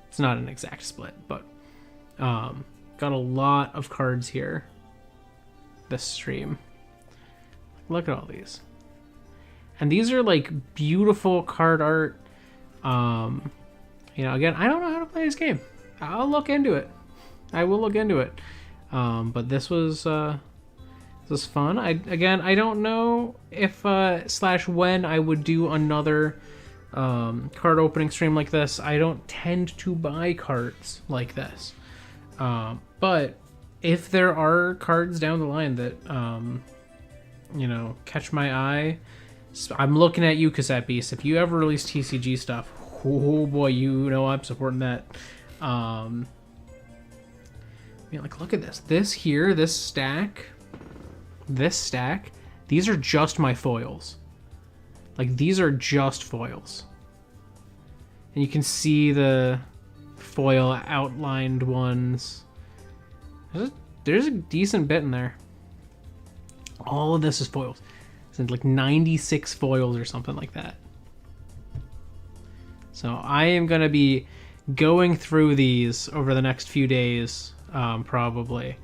It's not an exact split, but got a lot of cards here this stream. Look at all these. And these are like beautiful card art. You know, again, I don't know how to play this game. I'll look into it. I will look into it. But this was fun. I don't know if / when I would do another card opening stream like this. I don't tend to buy cards like this, but if there are cards down the line that you know, catch my eye, I'm looking at you, Cassette Beast. If you ever release TCG stuff, oh boy, you know I'm supporting that. I mean, like, look at this. This stack. These are just my foils. Like, these are just foils. And you can see the foil outlined ones. There's a decent bit in there. All of this is foils. It's like 96 foils or something like that. So I am going to be going through these over the next few days, probably.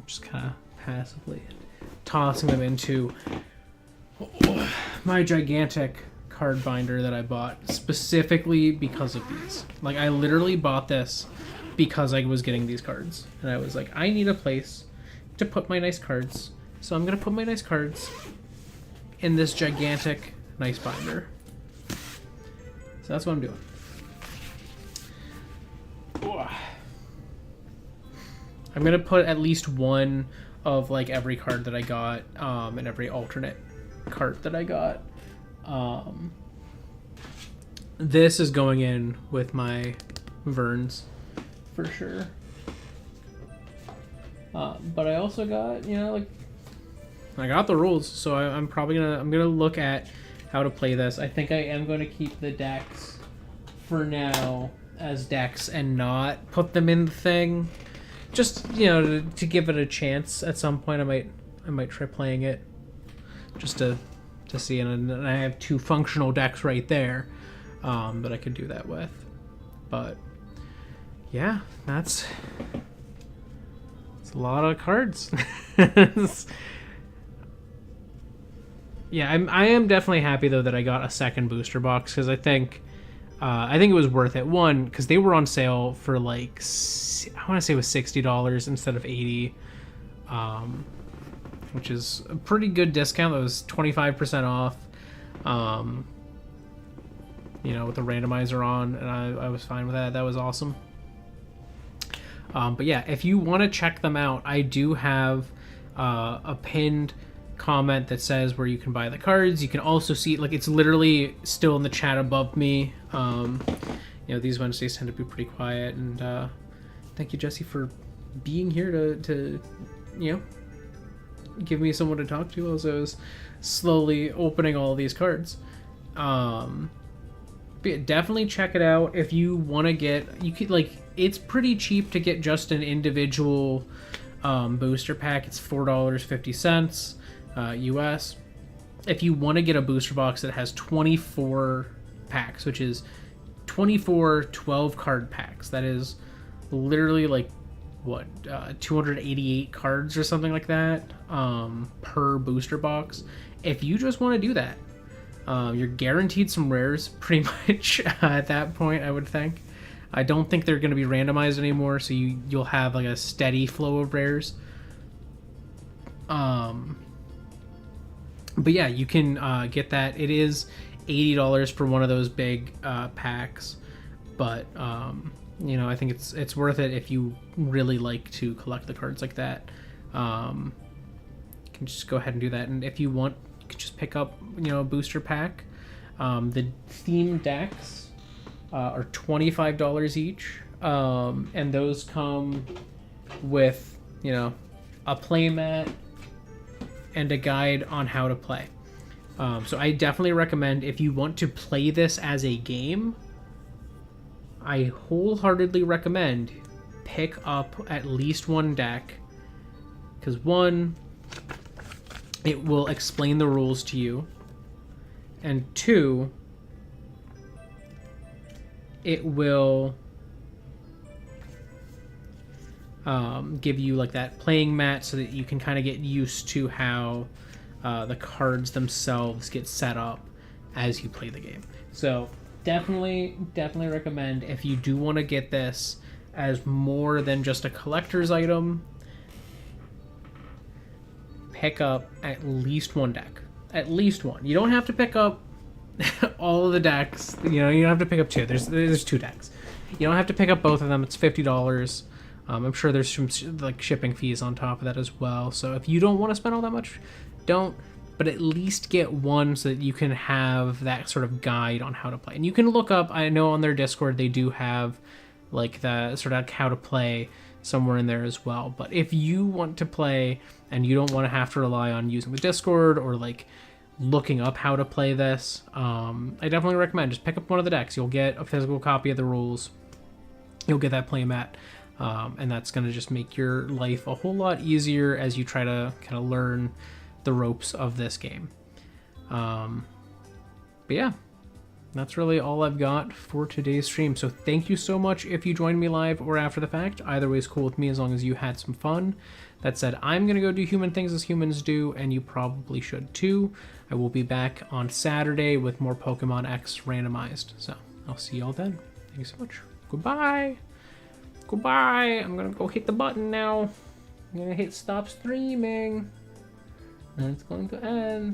Just kind of passively tossing them into my gigantic card binder that I bought specifically because of these. Like, I literally bought this because I was getting these cards, and I was like, I need a place to put my nice cards, so I'm gonna put my nice cards in this gigantic nice binder. So that's what I'm doing. I'm gonna put at least one of like every card that I got, and every alternate card that I got, this is going in with my Verns for sure. But I also got, you know, like, I got the rules, so I'm probably gonna look at how to play this. I think I am going to keep the decks for now as decks and not put them in the thing. Just, you know, to give it a chance. At some point, I might try playing it just to see. And I have 2 functional decks right there that I could do that with. But yeah, that's a lot of cards. Yeah, I am definitely happy though that I got a second booster box, because I think it was worth it. One, because they were on sale for like, I want to say it was $60 instead of $80, which is a pretty good discount. That was 25% off. You know, with the randomizer on, and I was fine with that. That was awesome. But yeah, if you want to check them out, I do have a pinned comment that says where you can buy the cards. You can also see, like, it's literally still in the chat above me. You know, these Wednesdays tend to be pretty quiet, and thank you, Jesse, for being here to you know, give me someone to talk to as I was slowly opening all these cards. But yeah, definitely check it out if you want to get. You could, like, it's pretty cheap to get just an individual booster pack. It's $4.50 US. If you want to get a booster box that has 24 packs, which is 24 12 card packs, that is literally like what 288 cards or something like that per booster box. If you just want to do that, you're guaranteed some rares pretty much at that point, I would think. I don't think they're going to be randomized anymore, so you'll have like a steady flow of rares. But yeah, you can get that. It is $80 for one of those big packs, but you know, I think it's worth it if you really like to collect the cards like that. You can just go ahead and do that, and if you want, you can just pick up, you know, a booster pack. The theme decks are $25 each, and those come with, you know, a playmat and a guide on how to play. So I definitely recommend, if you want to play this as a game, I wholeheartedly recommend pick up at least one deck, because one, it will explain the rules to you, and two, it will give you like that playing mat so that you can kind of get used to how the cards themselves get set up as you play the game. So definitely recommend, if you do want to get this as more than just a collector's item, pick up at least one deck. At least one. You don't have to pick up all of the decks. You know, you don't have to pick up 2. There's 2 decks. You don't have to pick up both of them. It's $50. I'm sure there's some like shipping fees on top of that as well. So if you don't want to spend all that much, don't. But at least get one so that you can have that sort of guide on how to play. And you can look up, I know on their Discord they do have like the sort of how to play somewhere in there as well. But if you want to play and you don't want to have to rely on using the Discord or like looking up how to play this, I definitely recommend just pick up one of the decks. You'll get a physical copy of the rules. You'll get that playmat. And that's going to just make your life a whole lot easier as you try to kind of learn the ropes of this game. But yeah, that's really all I've got for today's stream. So thank you so much if you joined me live or after the fact. Either way is cool with me as long as you had some fun. That said, I'm going to go do human things as humans do, and you probably should too. I will be back on Saturday with more Pokemon X randomized. So I'll see y'all then. Thank you so much. Goodbye. Goodbye. I'm going to go hit the button now. I'm going to hit stop streaming. And it's going to end.